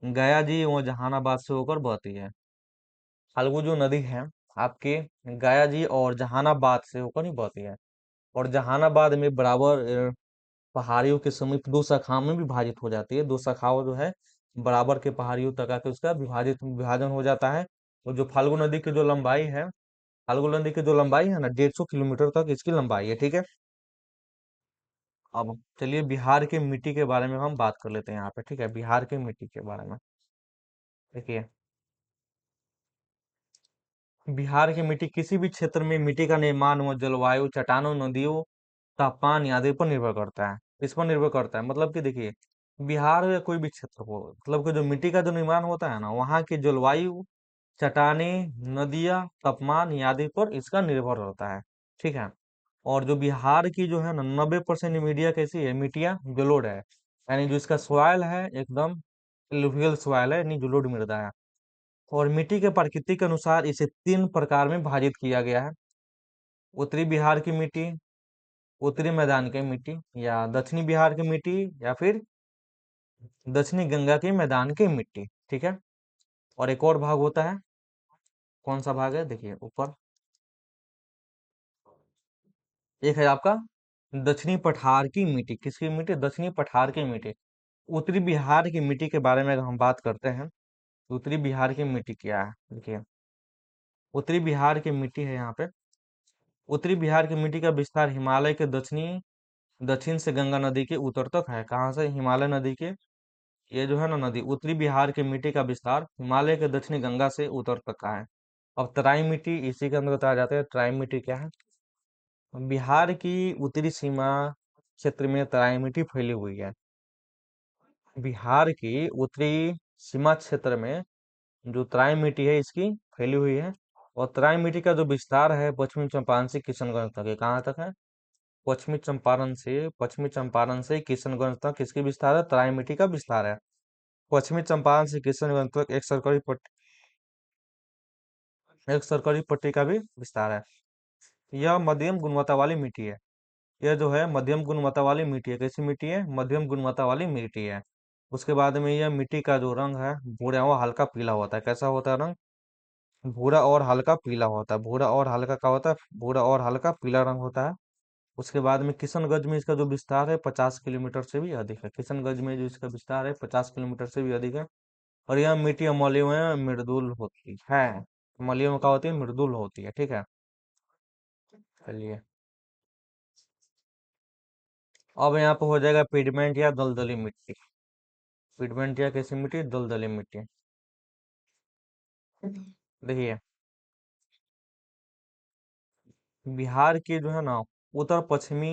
गया जी वो जहानाबाद से होकर बहती है। फाल्गु जो नदी है आपके गया जी और जहानाबाद से होकर ही बहती है। और जहानाबाद में बराबर पहाड़ियों के समीप दो शाखाओं में विभाजित हो जाती है। दो शाखाओं जो है बराबर के पहाड़ियों तक आके उसका विभाजन हो जाता है। और जो फाल्गु नदी की जो लंबाई है, फाल्गु नदी की जो लंबाई है ना, 150 किलोमीटर तक इसकी लंबाई है। ठीक है। अब चलिए बिहार की मिट्टी के बारे में हम बात कर लेते हैं यहाँ पे। ठीक है, बिहार की मिट्टी के बारे में देखिए, बिहार की मिट्टी किसी भी क्षेत्र में मिट्टी का निर्माण व जलवायु, चट्टानों, नदियों, तापमान आदि पर निर्भर करता है। इस पर निर्भर करता है, मतलब कि देखिए, बिहार या कोई भी क्षेत्र हो, मतलब कि जो मिट्टी का जो निर्माण होता है ना, वहाँ की जलवायु, चट्टाने, नदियाँ, तापमान आदि पर इसका निर्भर रहता है। ठीक है। और जो बिहार की जो है ना 90% मीडिया कैसी है? मिट्टियाँ जलोढ़ है। यानी जो इसका सॉइल है एकदम एलुवियल सॉइल है, यानी जलोढ़ मृदा है। और मिट्टी के प्रकृति के अनुसार इसे तीन प्रकार में विभाजित किया गया है। उत्तरी बिहार की मिट्टी, उत्तरी मैदान की मिट्टी, या दक्षिणी बिहार की मिट्टी, या फिर दक्षिणी गंगा के मैदान की मिट्टी। ठीक है। और एक और भाग होता है, कौन सा भाग है? देखिए ऊपर एक है आपका दक्षिणी पठार की मिट्टी। किसकी मिट्टी? दक्षिणी पठार की मिट्टी। उत्तरी बिहार की मिट्टी के बारे में अगर हम बात करते हैं, उत्तरी बिहार की मिट्टी क्या है? देखिए, उत्तरी बिहार की मिट्टी है यहाँ पे, उत्तरी बिहार की मिट्टी का विस्तार हिमालय के दक्षिण से गंगा नदी के उत्तर तक है। कहाँ से? हिमालय नदी के, ये जो है ना नदी, उत्तरी बिहार की मिट्टी का विस्तार हिमालय के दक्षिणी गंगा से उत्तर तक का है। अब तराई मिट्टी इसी के अंदर बताया जाता है। तराई मिट्टी क्या है? बिहार की उत्तरी सीमा क्षेत्र में तराई मिट्टी फैली हुई है। बिहार की उत्तरी सीमा क्षेत्र में जो तराई मिट्टी है इसकी फैली हुई है। और तराई मिट्टी का जो विस्तार है पश्चिमी चंपारण से किशनगंज तक है। कहाँ तक है? पश्चिमी चंपारण से किशनगंज तक किसकी विस्तार है? तराई मिट्टी का विस्तार है। पश्चिमी चंपारण से किशनगंज तक एक सरकरी पट्टी का भी विस्तार है। यह मध्यम गुणवत्ता वाली मिट्टी है। यह जो है मध्यम गुणवत्ता वाली मिट्टी है। कैसी मिट्टी है? मध्यम गुणवत्ता वाली मिट्टी है। उसके बाद में यह मिट्टी का जो रंग है भूरा और हल्का पीला होता है। कैसा होता है रंग? भूरा और हल्का पीला होता है। भूरा और हल्का क्या होता है? भूरा और हल्का पीला रंग होता है। उसके बाद में किशनगंज में इसका जो विस्तार है 50 किलोमीटर से भी अधिक है। किशनगंज में जो इसका विस्तार है 50 किलोमीटर से भी अधिक है। और यह मिट्टी अम्लीय में मृदुल होती है। अम्लीय में क्या होती है? मृदुल होती है। ठीक है, चलिए अब यहाँ पे हो जाएगा पिगमेंट या दलदली मिट्टी। पिगमेंट या कैसी मिट्टी? दलदली मिट्टी। देखिए, बिहार के जो है ना उत्तर पश्चिमी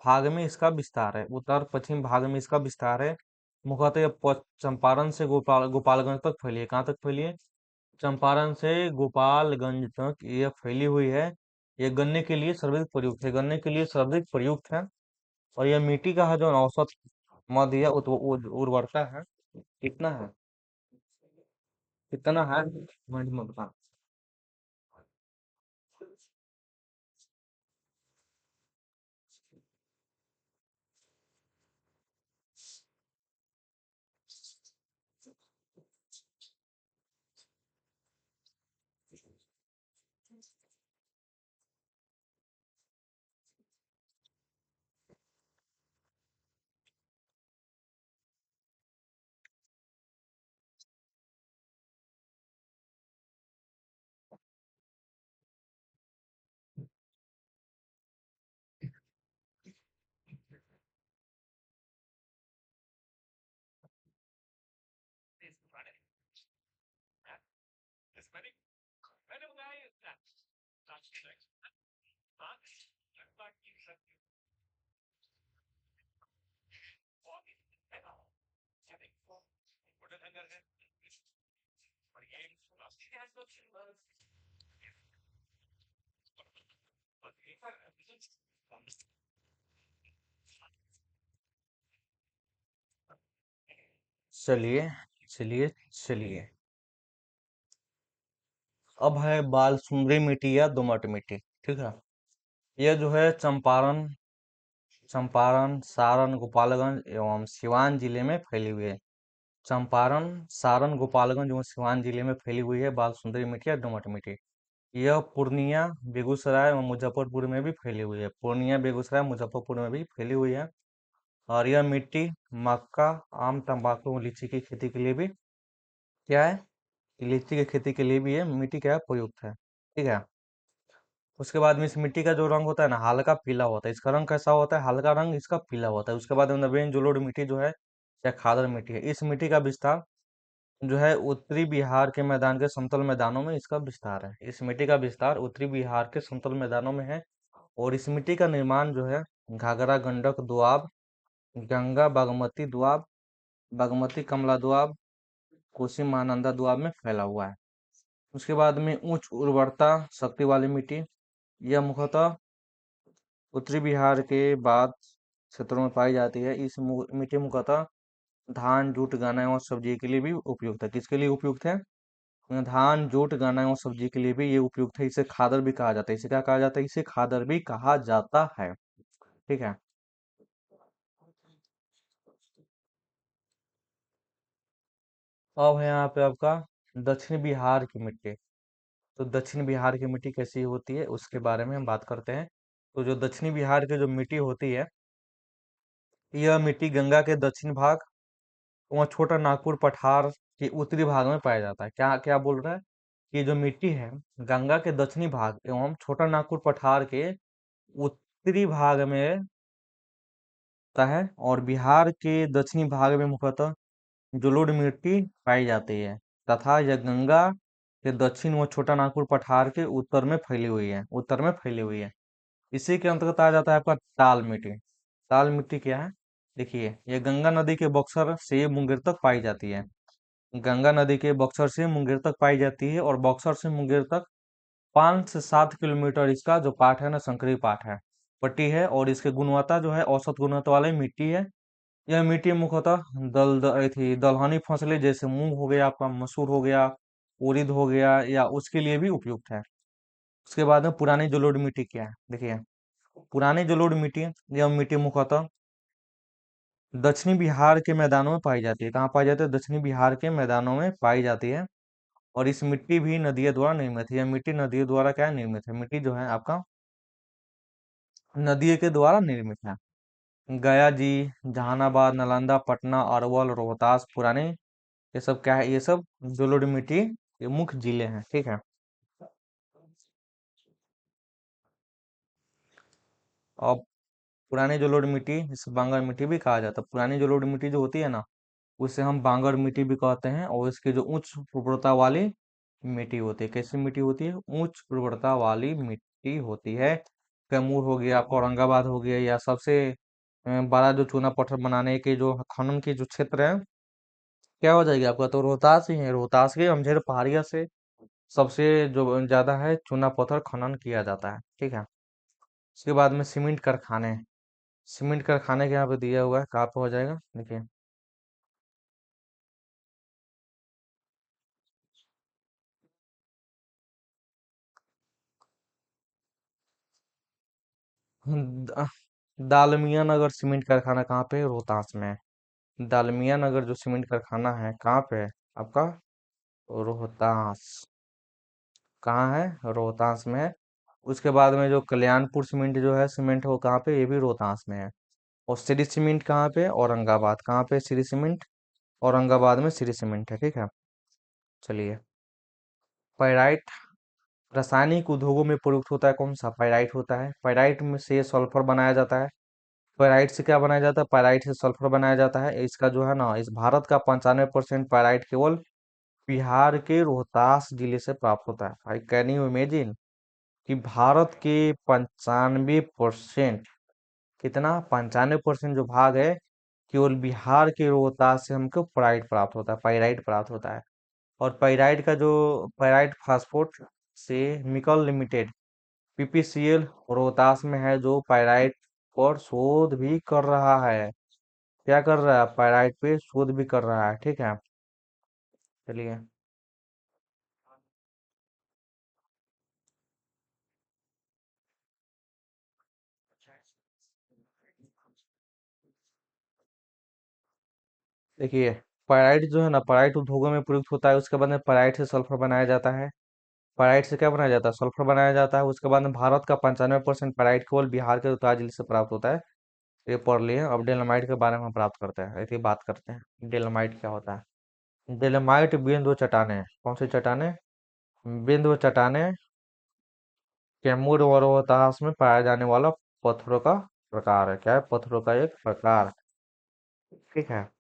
भाग में इसका विस्तार है। उत्तर पश्चिम भाग में इसका विस्तार है। मुख्यतः ये चंपारण से गोपालगंज तक फैली है। कहाँ तक फैली है? चंपारण से गोपालगंज तक ये फैली हुई है। ये गन्ने के लिए सर्वाधिक प्रयुक्त है। गन्ने के लिए सर्वाधिक प्रयुक्त है। और यह मिट्टी का है जो औसत मध्य उर्वरता है कितना है? कितना है मिनट में बता। चलिए चलिए चलिए, अब है बालसुमरी मिट्टी या दोमट मिट्टी। ठीक है, यह जो है चंपारण, सारण, गोपालगंज एवं सिवान जिले में फैली हुई है। चंपारण, सारण, गोपालगंज एवं सिवान जिले में फैली हुई है बालसुंदरी मिट्टी या दोमट मिट्टी। यह पूर्णिया, बेगूसराय एवं मुजफ्फरपुर में भी फैली हुई है। पूर्णिया, बेगूसराय, मुजफ्फरपुर में भी फैली हुई है। और यह मिट्टी मक्का, आम, तंबाकू और लीची की खेती के लिए भी क्या है? लीची की खेती के लिए भी ये मिट्टी क्या है? प्रयुक्त है। ठीक है, उसके बाद में इस मिट्टी का जो रंग होता है ना हल्का पीला होता है। इसका रंग कैसा होता है? हल्का रंग इसका पीला होता है। उसके बाद में नवीन जोलोढ़ मिट्टी जो है या खादर मिट्टी है। इस मिट्टी का विस्तार जो है उत्तरी बिहार के मैदान के समतल मैदानों में इसका विस्तार है। इस मिट्टी का विस्तार उत्तरी बिहार के समतल मैदानों में है। और इस मिट्टी का निर्माण जो है घाघरा, गंडक दोआब, गंगा, बागमती दोआब, बागमती कमला दोआब, कोसी महानंदा दोआब में फैला हुआ है। उसके बाद में उच्च उर्वरता शक्ति वाली मिट्टी, यह मुख्यतः उत्तरी बिहार के बाद क्षेत्रों में पाई जाती है। इस मिट्टी मुख्यतः धान, जूट, गन्ना एवं सब्जी के लिए भी उपयुक्त है। किसके लिए उपयुक्त है? धान, जूट, गन्ना एवं सब्जी के लिए भी ये उपयुक्त है। इसे खादर भी कहा जाता है। इसे क्या कहा जाता है? इसे खादर भी कहा जाता है। ठीक है, अब है यहाँ पे आपका दक्षिण बिहार की मिट्टी। तो दक्षिण बिहार की मिट्टी कैसी होती है उसके बारे में हम बात करते हैं। तो जो दक्षिणी बिहार की जो मिट्टी होती है, यह मिट्टी गंगा के दक्षिण भाग वहाँ छोटा नागपुर पठार के उत्तरी भाग में पाया जाता है। क्या क्या बोल रहा है? कि जो मिट्टी है गंगा के दक्षिणी भाग एवं छोटा नागपुर पठार के उत्तरी भाग में होता है। और बिहार के दक्षिणी भाग में मुख्यतः जलोढ़ मिट्टी पाई जाती है। तथा यह गंगा के दक्षिण व छोटा नागपुर पठार के उत्तर में फैली हुई है। उत्तर में फैली हुई है। इसी के अंतर्गत आ जाता है आपका टाल मिट्टी। टाल मिट्टी क्या है? देखिए, ये गंगा नदी के बक्सर से मुंगेर तक पाई जाती है। गंगा नदी के बक्सर से मुंगेर तक पाई जाती है। और बक्सर से मुंगेर तक 5 से 7 किलोमीटर इसका जो पाठ है ना संकरी पाठ है, पट्टी है। और इसके गुणवत्ता जो है औसत गुणवत्ता वाली मिट्टी है। यह मिट्टी मुख्यतः दलहनी फसलें जैसे मूंग हो गया, आपका मसूर हो गया, उड़ीद हो गया, या उसके लिए भी उपयुक्त है। उसके बाद में पुरानी जलोढ़ मिट्टी क्या है? देखिए, पुरानी जलोढ़ मिट्टी यह मिट्टी मुख्यतः दक्षिणी बिहार के मैदानों में पाई जाती है। कहाँ पाई जाती है? दक्षिणी बिहार के मैदानों में पाई जाती है। और इस मिट्टी भी नदियों द्वारा निर्मित है। यह मिट्टी नदियों द्वारा क्या है? निर्मित है। मिट्टी जो है आपका नदियों के द्वारा निर्मित है। गया जी, जहानाबाद, नालंदा, पटना, अरवल, रोहतास, पुराने, ये सब क्या है? ये सब जलोढ़ मिट्टी के मुख्य जिले हैं। ठीक है। और पुरानी जलोढ़ मिट्टी, जिसे बांगर मिट्टी भी कहा जाता है, पुरानी जलोढ़ मिट्टी जो होती है ना, उसे हम बांगर मिट्टी भी कहते हैं। और इसकी जो उच्च उर्वरता वाली मिट्टी होती है, कैसी मिट्टी होती है? उच्च उर्वरता वाली मिट्टी होती है। कैमूर हो गया, आपका औरंगाबाद हो गया, या सबसे बड़ा जो चूना पत्थर बनाने के जो खनन के जो क्षेत्र है, क्या हो जाएगी आपका? तो रोहतास ही है। रोहतास के अमझेर पहाड़िया से सबसे जो ज्यादा है चूना पत्थर खनन किया जाता है। ठीक है। उसके बाद में सीमेंट कारखाने, सीमेंट कारखाने के यहाँ पे दिया हुआ है, कहाँ पे हो जाएगा देखिए। द- दालमिया नगर सीमेंट कारखाना कहाँ पे है? रोहतास में है। दालमिया नगर जो सीमेंट कारखाना है कहाँ पे है आपका? रोहतास। कहाँ है? रोहतास में है। उसके बाद में जो कल्याणपुर सीमेंट जो है सीमेंट, वो कहाँ पे? ये भी रोहतास में है। और श्री सीमेंट कहाँ पे है? औरंगाबाद। कहाँ पे श्री सीमेंट? औरंगाबाद में श्री सीमेंट है। ठीक है। चलिए। पाइराइट रासायनिक उद्योगों में प्रयुक्त होता है। कौन सा? पाइराइट होता है। पाइराइट में से सल्फर बनाया जाता है। पाइराइट से क्या बनाया जाता है? पाइराइट से सल्फर बनाया जाता है। इसका जो है ना, इस भारत का 95% पाइराइट केवल बिहार के रोहतास जिले से प्राप्त होता है। आई कैन यू इमेजिन कि भारत के 95%, कितना? 95% जो भाग है, केवल बिहार के रोहतास से हमको पाइराइट प्राप्त होता है, पाइराइट प्राप्त होता है। और पाइराइट का जो पाइराइट फास्फोट से निकल लिमिटेड, पीपीसीएल, रोहतास में है, जो पाइराइट पर शोध भी कर रहा है। क्या कर रहा है? पाइराइट पे शोध भी कर रहा है। ठीक है। चलिए। देखिए, पाइराइट जो है ना, पाइराइट उद्योगों में प्रयुक्त होता है। उसके बाद में पाइराइट से सल्फर बनाया जाता है। पाइराइट से क्या बनाया जाता है? सल्फर बनाया जाता है। उसके बाद में भारत का 95% पाइराइट केवल बिहार के रोहतास जिले से प्राप्त होता है। ये पढ़ लिए। अब डेलमाइट के बारे में हम प्राप्त करते हैं, ऐसी बात करते हैं। डेलमाइट क्या होता है? डेलमाइट बिंदु चट्टाने। कौन सी चट्टाने? बिंदु चट्टाने कैमूर और रोहतास में पाया जाने वाला पत्थरों का प्रकार है। क्या है? पत्थरों का एक प्रकार। ठीक है।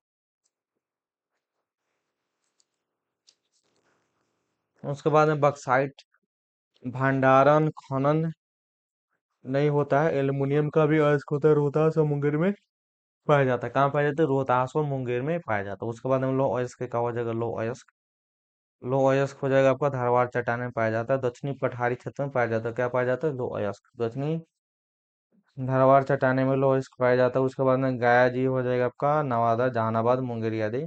उसके बाद में बक्साइट भंडारण खनन नहीं होता है। एल्युमिनियम का भी अयस्क होता है। रोहतास और मुंगेर में पाया जाता है। कहाँ पाया जाता है? रोहतास और मुंगेर में पाया जाता है। उसके बाद में लो अयस्क का हो जाएगा, लो अयस्क। लो अयस्क हो जाएगा आपका धारवाड़ चट्टान में पाया जाता है। दक्षिणी पठारी क्षेत्र में पाया जाता है। क्या पाया जाता है? लो अयस्क। दक्षिणी धारवाड़ चट्टाने में लो अयस्क पाया जाता है। उसके बाद में गया जी हो जाएगा आपका नवादा, जहानाबाद, मुंगेर आदि।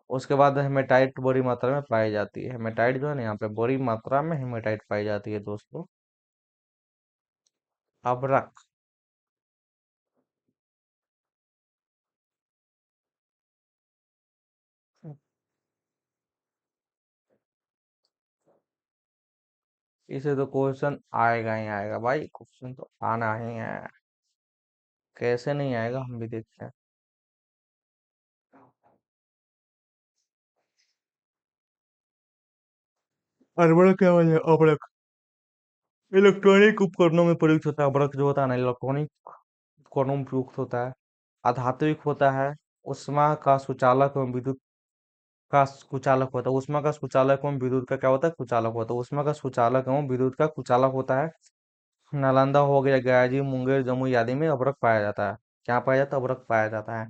उसके बाद हेमेटाइट बड़ी मात्रा में पाई जाती है। हेमेटाइट जो है ना, यहाँ पे बड़ी मात्रा में हेमेटाइट पाई जाती है दोस्तों। अभ्रक, इसे तो क्वेश्चन आएगा ही आएगा भाई, क्वेश्चन तो आना ही है। कैसे नहीं आएगा, हम भी देखते हैं। अरवक क्या वजह? अबरक इलेक्ट्रॉनिक उपकरणों में प्रयुक्त होता है। अबरक जो होता है ना, इलेक्ट्रॉनिक उपकरणों में प्रयुक्त होता है। आधात्विक होता है। उष्मा का सुचालक एवं विद्युत का कुचालक होता है। उष्मा का सुचालक एवं विद्युत का क्या होता है? कुचालक होता है। उष्मा का सुचालक एवं विद्युत का कुचालक होता है। नालंदा हो गया, गयाजी, मुंगेर, जमुई आदि में अबरक पाया जाता है। क्या पाया जाता है? अबरक पाया जाता है।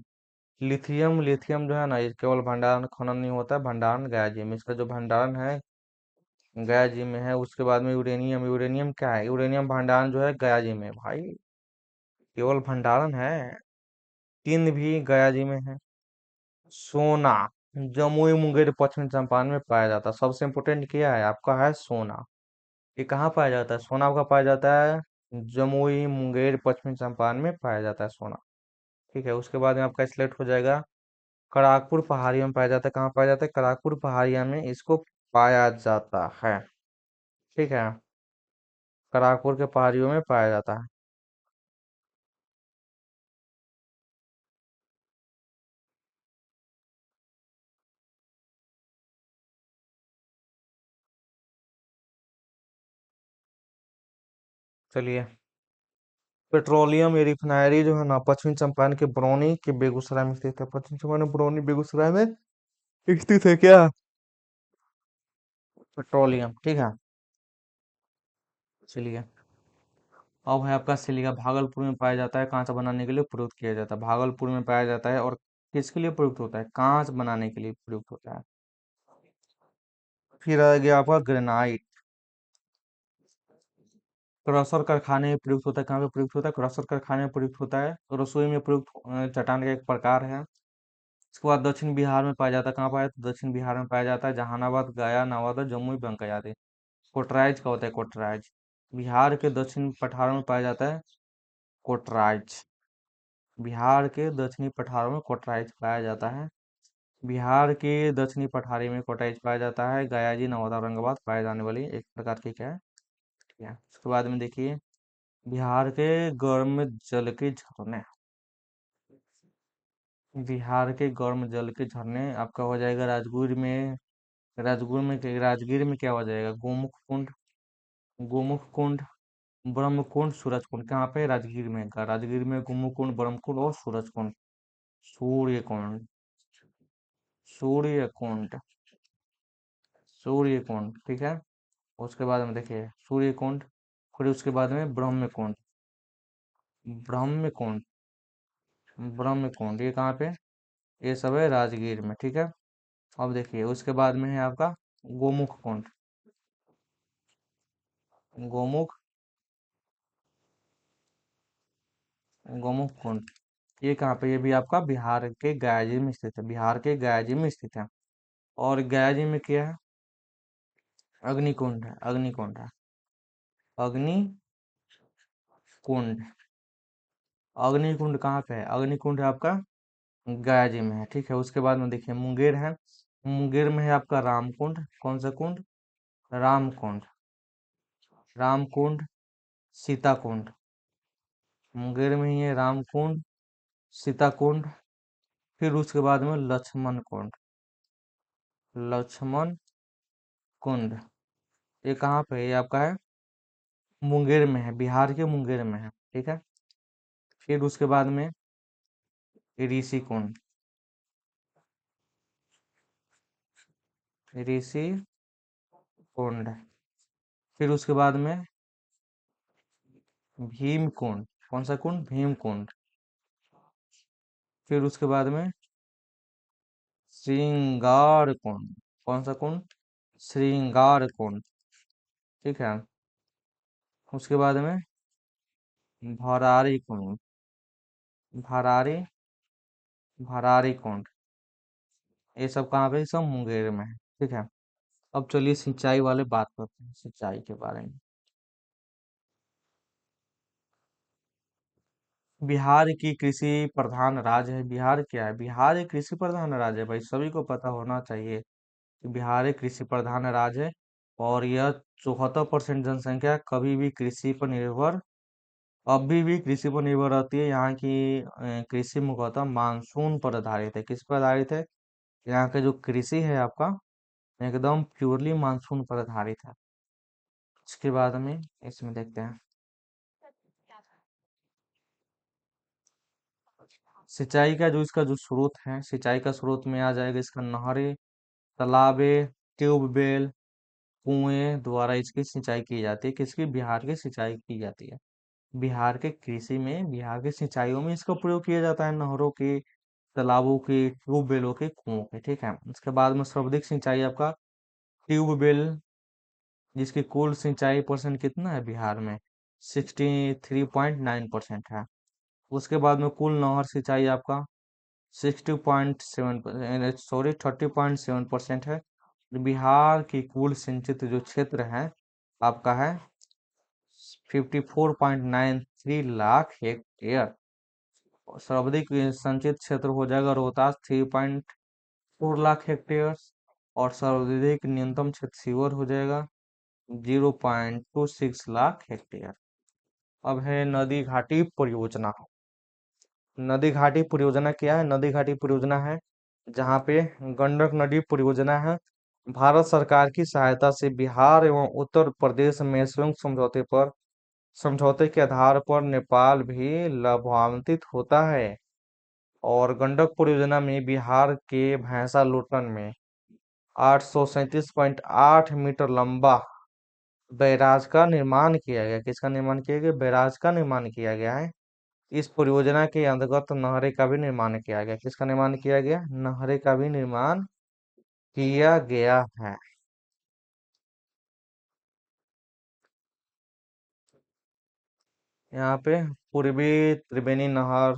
लिथियम, लिथियम जो है ना, ये केवल भंडारण खनन नहीं होता है, भंडारण गयाजी में, इसका जो भंडारण है गया जी में है। उसके बाद में यूरेनियम, यूरेनियम क्या है? यूरेनियम भंडारण जो है गया जी में भाई, केवल भंडारण है। टिन भी गया जी में है। सोना जमुई, मुंगेर, पश्चिम चंपारण में पाया जाता है। सबसे इम्पोर्टेंट क्या है आपका? है सोना। ये कहाँ पाया जाता है? सोना आपका पाया जाता है जमुई, मुंगेर, पश्चिमी चंपारण में पाया जाता है सोना। ठीक है, उसके बाद में आपका सिलेक्ट हो जाएगा कराकपुर पहाड़ियों में पाया जाता है। कहाँ पाया जाता है? कराकपुर पहाड़िया में इसको पाया जाता है। ठीक है, कराकपुर के पहाड़ियों में पाया जाता है। चलिए, पेट्रोलियम ये रिफाइनरी जो है ना पश्चिमी चंपारण के बरौनी के बेगूसराय में स्थित है। पश्चिमी चंपारण बरौनी बेगूसराय में स्थित है क्या? पेट्रोलियम। ठीक है, चलिए, अब है आपका सिलिका। भागलपुर में पाया जाता है, कांच बनाने के लिए प्रयुक्त किया जाता है। भागलपुर में पाया जाता है और किसके लिए प्रयुक्त होता है? कांच बनाने के लिए प्रयुक्त होता है। फिर आ गया आपका ग्रेनाइट। क्रशर कारखाने में प्रयुक्त होता है। कहाँ पे प्रयुक्त होता है? क्रशर कारखाने में प्रयुक्त होता है। रसोई में प्रयुक्त चट्टान का एक प्रकार है। इसके बाद दक्षिण बिहार में पाया जाता है। कहाँ पाया जाता है? दक्षिण बिहार में पाया जाता है, जहानाबाद, गया, नवादा, जमुई, बंका आदि। कोटराइज का होता है, कोटराइज। बिहार के दक्षिण पठारों में पाया जाता है कोटराइज। बिहार के दक्षिणी पठारों में कोटराइज पाया जाता है। बिहार के दक्षिणी पठारी में कोटराइज पाया जाता है। गया जी, नवादा, औरंगाबाद पाए जाने वाली एक प्रकार की क्या है? ठीक है, उसके बाद में देखिए बिहार के गर्म जल के झरने। बिहार के गर्म जल के झरने आपका हो जाएगा राजगीर में। राजगीर में क्या हो जाएगा? गोमुख कुंड, गोमुख कुंड, ब्रह्म कुंड, सूरज कुंड। कहाँ पे? राजगीर में। राजगीर में गोमुख कुंड, ब्रह्म कुंड और सूरज कुंड। सूर्य कुंड, सूर्य कुंड, सूर्य कुंड। ठीक है, उसके बाद में देखिए सूर्य कुंड, फिर उसके बाद में ब्रह्म कुंड। ब्रह्म कुंड, ब्रह्म कुंड ये कहाँ पे? ये सब है राजगीर में। ठीक है, अब देखिए उसके बाद में है आपका गोमुख कुंड। गोमुख, गोमुख कुंड ये कहाँ पे? ये भी आपका बिहार के गया जी में स्थित है। बिहार के गया जी में स्थित है। और गया जी में क्या है? अग्निकुंड है, अग्निकुंड है, अग्नि कुंड। अग्निकुंड कहाँ पे है? अग्निकुंड है आपका गया जी में है। ठीक है, उसके बाद में देखिए मुंगेर है। मुंगेर में है आपका रामकुंड। कौन सा कुंड? रामकुंड, रामकुंड, सीताकुंड। मुंगेर में ही है रामकुंड, सीताकुंड। फिर उसके बाद में लक्ष्मण कुंड, लक्ष्मण कुंड ये कहाँ पे है? ये आपका है मुंगेर में है, बिहार के मुंगेर में है। ठीक है, फिर उसके बाद में ऋषि कुंड, ऋषि कुंड। फिर उसके बाद में भीम कुंड। कौन सा कुंड? भीम कुंड। फिर उसके बाद में श्रृंगार कुंड। कौन सा कुंड? श्रृंगार कुंड। ठीक है, उसके बाद में भरारी कुंड, भरारी, भरारी कुंड। ये सब कहाँ पे? सब मुंगेर में है। ठीक है, अब चलिए सिंचाई वाले बात करते हैं, सिंचाई के बारे में। बिहार की कृषि प्रधान राज्य है। बिहार क्या है? बिहार एक कृषि प्रधान राज्य है भाई, सभी को पता होना चाहिए कि बिहार एक कृषि प्रधान राज्य है। और यह 74% जनसंख्या कभी भी कृषि पर निर्भर, अभी भी कृषि पर निर्भर रहती है। यहाँ की कृषि मुख्यतः मानसून पर आधारित है। किस पर आधारित है? यहाँ का जो कृषि है आपका एकदम प्योरली मानसून पर आधारित है। इसके बाद में इसमें देखते हैं सिंचाई का जो इसका जो स्रोत है, सिंचाई का स्रोत में आ जाएगा इसका नहरें, तालाबे, ट्यूबवेल, कुएं द्वारा इसकी सिंचाई की जाती है। किसकी? बिहार की सिंचाई की जाती है। बिहार के कृषि में, बिहार की सिंचाइयों में इसका प्रयोग किया जाता है, नहरों के, तालाबों के, ट्यूबवेलों के, कुओं के। ठीक है, उसके बाद में सर्वाधिक सिंचाई आपका ट्यूबवेल, जिसकी कुल सिंचाई परसेंट कितना है बिहार में? 63.9% है। उसके बाद में कुल नहर सिंचाई आपका 30.7% है। बिहार की कुल सिंचित जो क्षेत्र है आपका है 54.93 लाख हेक्टेयर। सर्वाधिक संचित क्षेत्र हो जाएगा रोहतास 3.4 लाख हेक्टेयर। और सर्वाधिक न्यूनतम क्षेत्र सीवर हो जाएगा 0.26 लाख हेक्टेयर। अब है नदी घाटी परियोजना। नदी घाटी परियोजना क्या है? नदी घाटी परियोजना है जहाँ पे गंडक नदी परियोजना है। भारत सरकार की सहायता से बिहार एवं उत्तर प्रदेश में संयुक्त समझौते के आधार पर नेपाल भी लाभान्वित होता है। और गंडक परियोजना में बिहार के भैंसा लोटन में 837.8 मीटर लंबा बैराज का निर्माण किया गया। किसका निर्माण किया गया? बैराज का निर्माण किया गया है। इस परियोजना के अंतर्गत नहरें का भी निर्माण किया गया। किसका निर्माण किया गया? नहरें का भी निर्माण किया गया है। यहाँ पे पूर्वी त्रिवेणी नहर,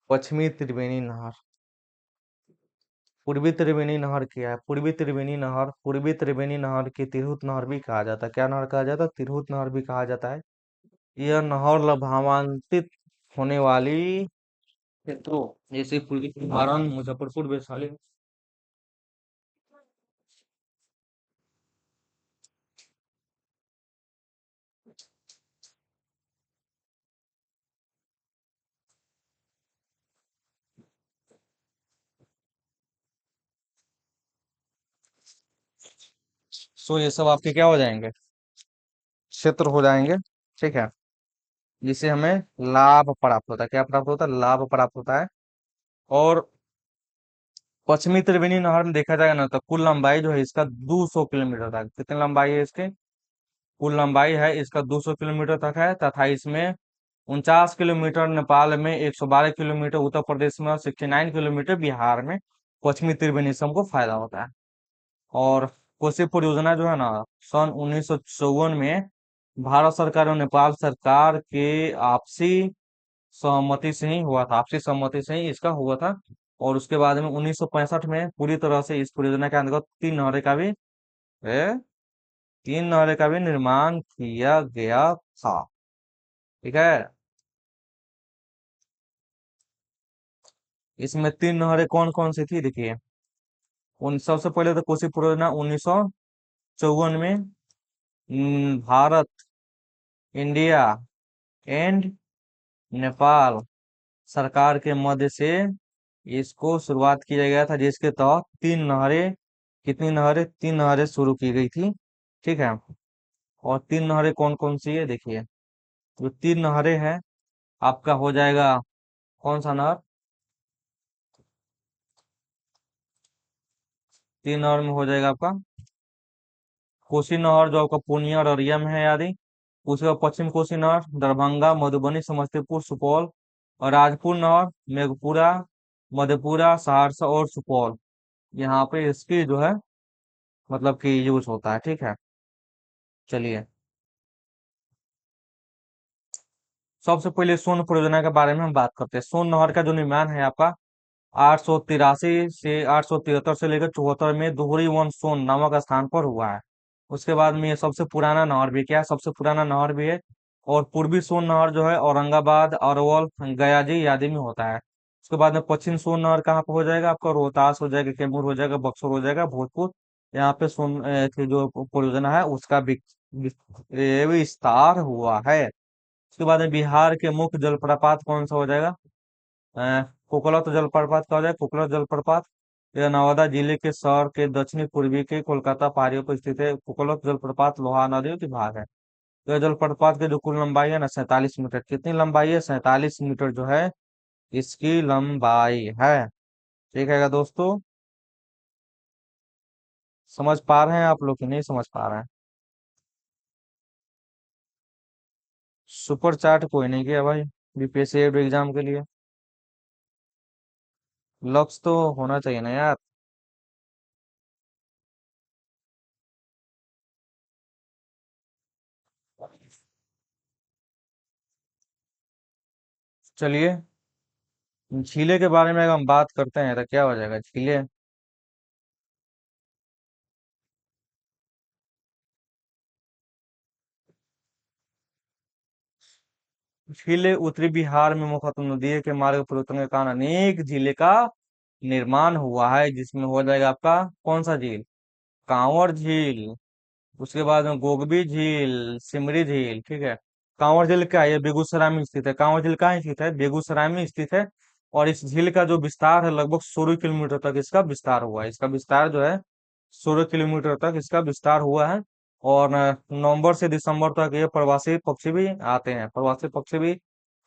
पश्चिमी त्रिवेणी नहर। पूर्वी त्रिवेणी नहर क्या है? पूर्वी त्रिवेणी नहर की तिरहुत नहर भी कहा जाता है। क्या नहर कहा जाता है? तिरहुत नहर भी कहा जाता है। यह नहर लाभान्वित होने वाली क्षेत्रों जैसे पूर्वी चंपारण, मुजफ्फरपुर, वैशाली। सो ये सब आपके क्या हो जाएंगे? क्षेत्र हो जाएंगे। ठीक है। जिससे हमें लाभ प्राप्त होता है। क्या प्राप्त होता है? लाभ प्राप्त होता है। और पश्चिमी त्रिवेणी नहर में देखा जाएगा ना तो कुल लंबाई जो है इसका 200 किलोमीटर तक। कितनी लंबाई है इसकी? कुल लंबाई है इसका 200 किलोमीटर तक है, तथा इसमें 49 किलोमीटर नेपाल में, 112 किलोमीटर उत्तर प्रदेश में और 69 किलोमीटर बिहार में पश्चिमी त्रिवेणी से हमको फायदा होता है। और कोसी परियोजना जो है ना, सन 1954 में भारत सरकार और नेपाल सरकार के आपसी सहमति से ही हुआ था। आपसी सहमति से ही इसका हुआ था। और उसके बाद में 1965 में पूरी तरह से इस परियोजना के अंतर्गत तीन नहरें का भी निर्माण किया गया था। ठीक है। इसमें तीन नहरें कौन कौन सी थी देखिए। उन सबसे पहले तो कोसी परियोजना 1954 में भारत, इंडिया एंड नेपाल सरकार के मध्य से इसको शुरुआत किया गया था, जिसके तहत तीन नहरें, कितनी नहरें? तीन नहरें शुरू की गई थी। ठीक है। और तीन नहरें कौन कौन सी है देखिए। जो तीन नहरें हैं आपका हो जाएगा, कौन सा नहर? तीन नहर में हो जाएगा आपका कोसी नहर जो आपका पूर्णिया और अररिया में है आदि। उसके बाद पश्चिम कोसी नहर दरभंगा, मधुबनी, समस्तीपुर, सुपौल। और राजपुर नहर मेघपुरा, मधेपुरा, सहरसा और सुपौल। यहाँ पे इसकी जो है मतलब कि यूज होता है। ठीक है। चलिए, सबसे पहले सोन परियोजना के बारे में हम बात करते हैं। सोन नहर का जो निर्माण है आपका 883 से 873 से लेकर 74 में दोहरी वन सोन नामक स्थान पर हुआ है। उसके बाद में ये सबसे पुराना नहर भी क्या है? सबसे पुराना नहर भी है। और पूर्वी सोन नहर जो है औरंगाबाद, अरवल, गयाजी आदि में होता है। उसके बाद में पश्चिम सोन नहर कहाँ पर हो जाएगा? आपका रोहतास हो जाएगा, कैमूर हो जाएगा, बक्सर हो जाएगा, भोजपुर। यहाँ पे सोन की जो परियोजना है उसका विस्तार हुआ है। उसके बाद में बिहार के मुख्य जलप्रपात कौन सा हो जाएगा? कोकलत जलप्रपात का हो जाएगा। कोकलत जलप्रपात यह नवादा जिले के शहर के दक्षिणी पूर्वी के कोलकाता पहाड़ियों पर स्थित है। कोकलत जलप्रपात लोहा नदी के भाग है। यह जलप्रपात की जो कुल लंबाई है ना 47 मीटर। कितनी लंबाई है? 47 मीटर जो है इसकी लंबाई है। ठीक है दोस्तों, समझ पा रहे हैं आप लोग कि नहीं समझ पा रहे हैं? सुपर चैट कोई नहीं किया भाई बीपीएससी एग्जाम के लिए। लक्ष्य तो होना चाहिए ना यार। चलिए, झीले के बारे में अगर हम बात करते हैं तो क्या हो जाएगा? झीले झीलें उत्तरी बिहार में मुख्यतः नदियों के मार्ग परिवर्तन के कारण अनेक झीलें का निर्माण हुआ है, जिसमें हो जाएगा आपका कौन सा झील? कांवर झील। उसके बाद में गोगबी झील, सिमरी झील, ठीक है। कांवर झील क्या है? ये बेगूसराय में स्थित है। कांवर झील कहाँ स्थित है? बेगूसराय में स्थित है। और इस झील का जो विस्तार है लगभग 16 किलोमीटर तक इसका विस्तार हुआ है। इसका विस्तार जो है 16 किलोमीटर तक इसका विस्तार हुआ है। और नवंबर से दिसंबर तक ये प्रवासी पक्षी भी आते हैं, प्रवासी पक्षी भी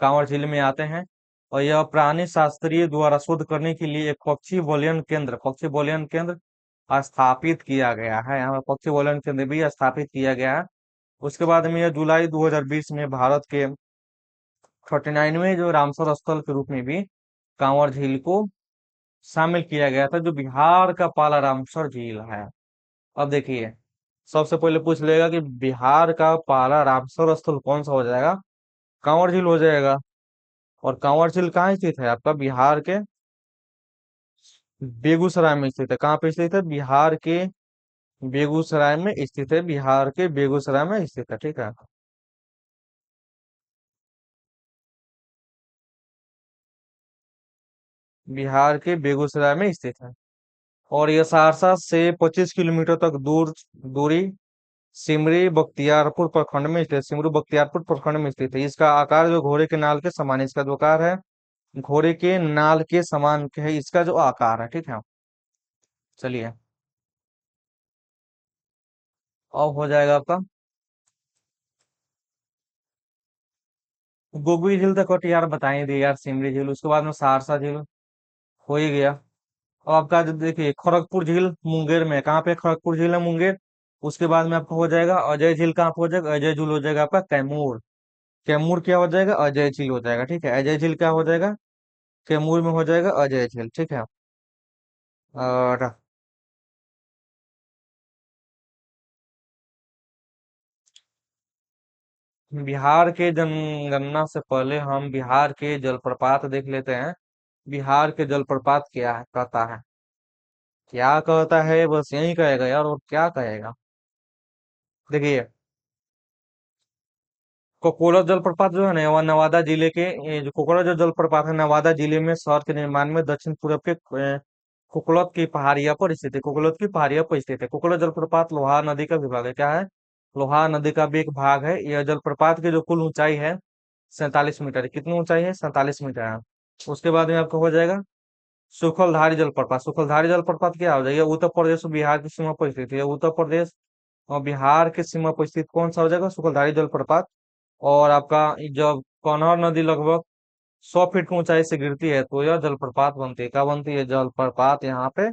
कांवर झील में आते हैं। और यह प्राणी शास्त्रीय द्वारा शोध करने के लिए एक पक्षी वलयन केंद्र स्थापित किया गया है। यहाँ पर पक्षी वलयन केंद्र भी स्थापित किया गया है। उसके बाद में यह जुलाई 2020 में भारत के 39वें जो रामसर स्थल के रूप में भी कांवर झील को शामिल किया गया था, जो बिहार का पहला रामसर झील है। अब देखिए, सबसे पहले पूछ लेगा कि बिहार का पहला रामसर स्थल कौन सा हो जाएगा? कांवर झील हो जाएगा। और कांवर झील कहाँ स्थित है? आपका बिहार के बेगूसराय में स्थित है। कहाँ पे स्थित है? बिहार के बेगूसराय में स्थित है। बिहार के बेगूसराय में स्थित है, ठीक है। बिहार के बेगूसराय में स्थित है। और यह सहरसा से 25 किलोमीटर तक दूरी सिमरी बख्तियारपुर प्रखंड में स्थित, सिमरी बख्तियारपुर प्रखंड में स्थित है। इसका आकार जो घोड़े के नाल के समान है, इसका जो आकार है घोड़े के नाल के समान के है इसका जो आकार है, ठीक है। चलिए, अब हो जाएगा आपका गोगवी झील। तक यार बता ही दिए यार, सिमरी झील, उसके बाद में सहरसा झील हो ही गया। अब आपका जो देखिए खड़गपुर झील मुंगेर में है। कहाँ पे खड़गपुर झील है? मुंगेर। उसके बाद में आपका हो जाएगा अजय झील। कहाँ पे हो जाएगा? अजय झील हो जाएगा आपका कैमूर। कैमूर क्या हो जाएगा? अजय झील हो जाएगा, ठीक है। अजय झील क्या हो जाएगा? कैमूर में हो जाएगा अजय झील, ठीक है। और बिहार के जनगणना से पहले हम बिहार के जलप्रपात देख लेते हैं। बिहार के जलप्रपात क्या है कहता है? क्या कहता है? बस यही कहेगा यार, और क्या कहेगा? देखिए, कोकोला जलप्रपात जो है ना, वह नवादा जिले के जो कोकोला जो जलप्रपात है नवादा जिले में शहर के निर्माण में दक्षिण पूर्व के कोकोलत की पहाड़िया पर स्थित है। कोकोलत की पहाड़िया पर स्थित है। कोकोला जलप्रपात लोहार नदी का विभाग है। क्या है? लोहार नदी का भी एक भाग है। यह जलप्रपात की जो कुल ऊंचाई है 47 मीटर। कितनी ऊंचाई है? 47 मीटर है। उसके बाद में आपका हो जाएगा सुखलधारी जलप्रपात। सुखलधारी जलप्रपात क्या हो जाएगा? उत्तर प्रदेश और बिहार की सीमा पर स्थित है। उत्तर प्रदेश और बिहार के सीमा पर स्थित कौन सा हो जाएगा? सुखलधारी जलप्रपात। और आपका जब कनौर नदी लगभग 100 फीट की ऊंचाई से गिरती है तो यह जलप्रपात बनती है। क्या बनती है? जलप्रपात। यहाँ पे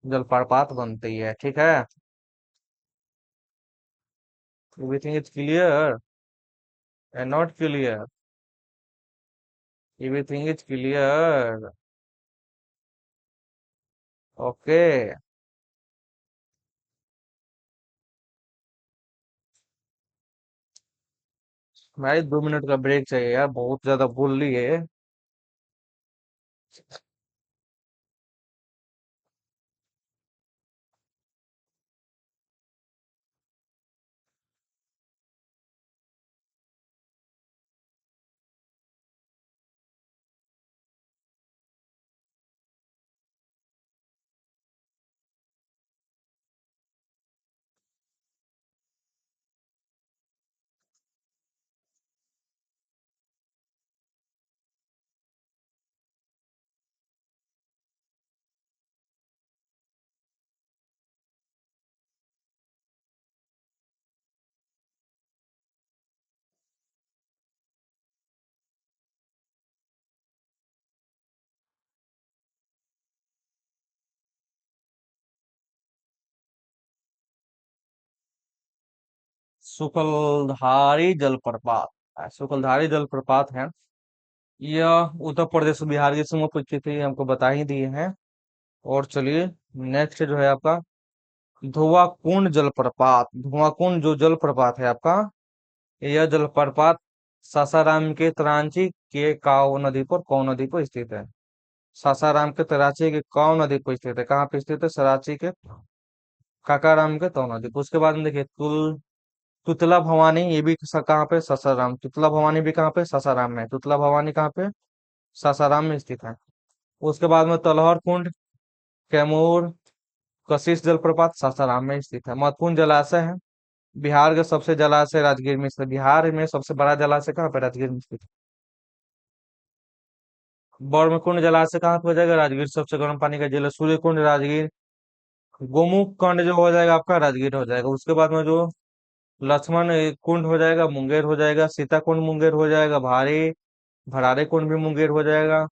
जलप्रपात बनती है, ठीक है। Everything is clear and not clear? Everything is clear? Okay. भाई 2 मिनट का ब्रेक चाहिए यार, बहुत ज्यादा बोल रही है। सुखलधारी जलप्रपात। सुखलधारी जलप्रपात है। यह उत्तर प्रदेश और बिहार की सीमा पर स्थित है, ये हमको बता ही दिए हैं। और चलिए, नेक्स्ट जो है आपका धुआंकुंड जलप्रपात। धुआंकुंड जो जलप्रपात है आपका, यह जलप्रपात सासाराम के तरांची के काव नदी पर कौन नदी पर स्थित है? सासाराम के तराची के काव नदी पर स्थित है। कहाँ पे स्थित है? सराची के काकाराम के तो नदी पर। उसके बाद में देखिए तुतला भवानी, ये भी कहाँ पे, सासाराम। तुतला भवानी भी कहाँ पे, सासाराम में। तुतला भवानी कहाँ पे, सासाराम में स्थित है। उसके बाद में तलहर कुंड, कैमूर, कशिश जलप्रपात सासाराम में स्थित है। महत्वपूर्ण जलाशय है, बिहार के सबसे जलाशय राजगीर में स्थित। बिहार में सबसे बड़ा जलाशय कहाँ पे, राजगीर में स्थित है। बर्मकुंड जलाशय कहाँ पे हो जाएगा, राजगीर। सबसे गर्म पानी का जल है। सूर्य कुंड राजगीर। गोमुख कुंड जो हो जाएगा आपका, राजगीर हो जाएगा। उसके बाद में जो लक्ष्मण कुंड हो जाएगा, मुंगेर हो जाएगा। सीता कुंड मुंगेर हो जाएगा। भरारे कुंड भी मुंगेर हो जाएगा।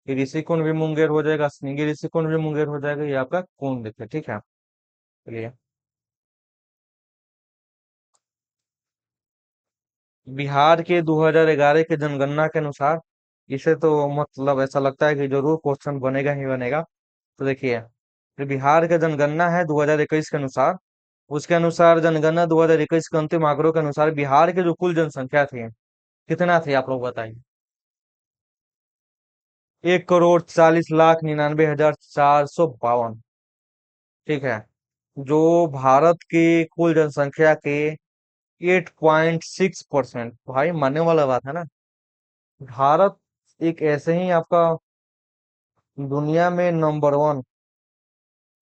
ऋषि कुंड भी मुंगेर हो जाएगा। स्निगी ऋषि कुंड भी मुंगेर हो जाएगा। ये आपका कुंड है, ठीक है। चलिए, बिहार के 2011 के जनगणना के अनुसार, इसे तो मतलब ऐसा लगता है कि जरूर क्वेश्चन बनेगा ही बनेगा। तो देखिए, जो बिहार का जनगणना है 2021 के अनुसार, उसके अनुसार जनगणना 2021 के अंतिम आंकड़ों के अनुसार बिहार की जो कुल जनसंख्या थी, कितना थी आप लोग बताइए। 1,40,99,452। ठीक है। जो भारत की कुल जनसंख्या के 8.6%, भाई मानने वाला बात है ना। भारत एक ऐसे ही आपका दुनिया में नंबर वन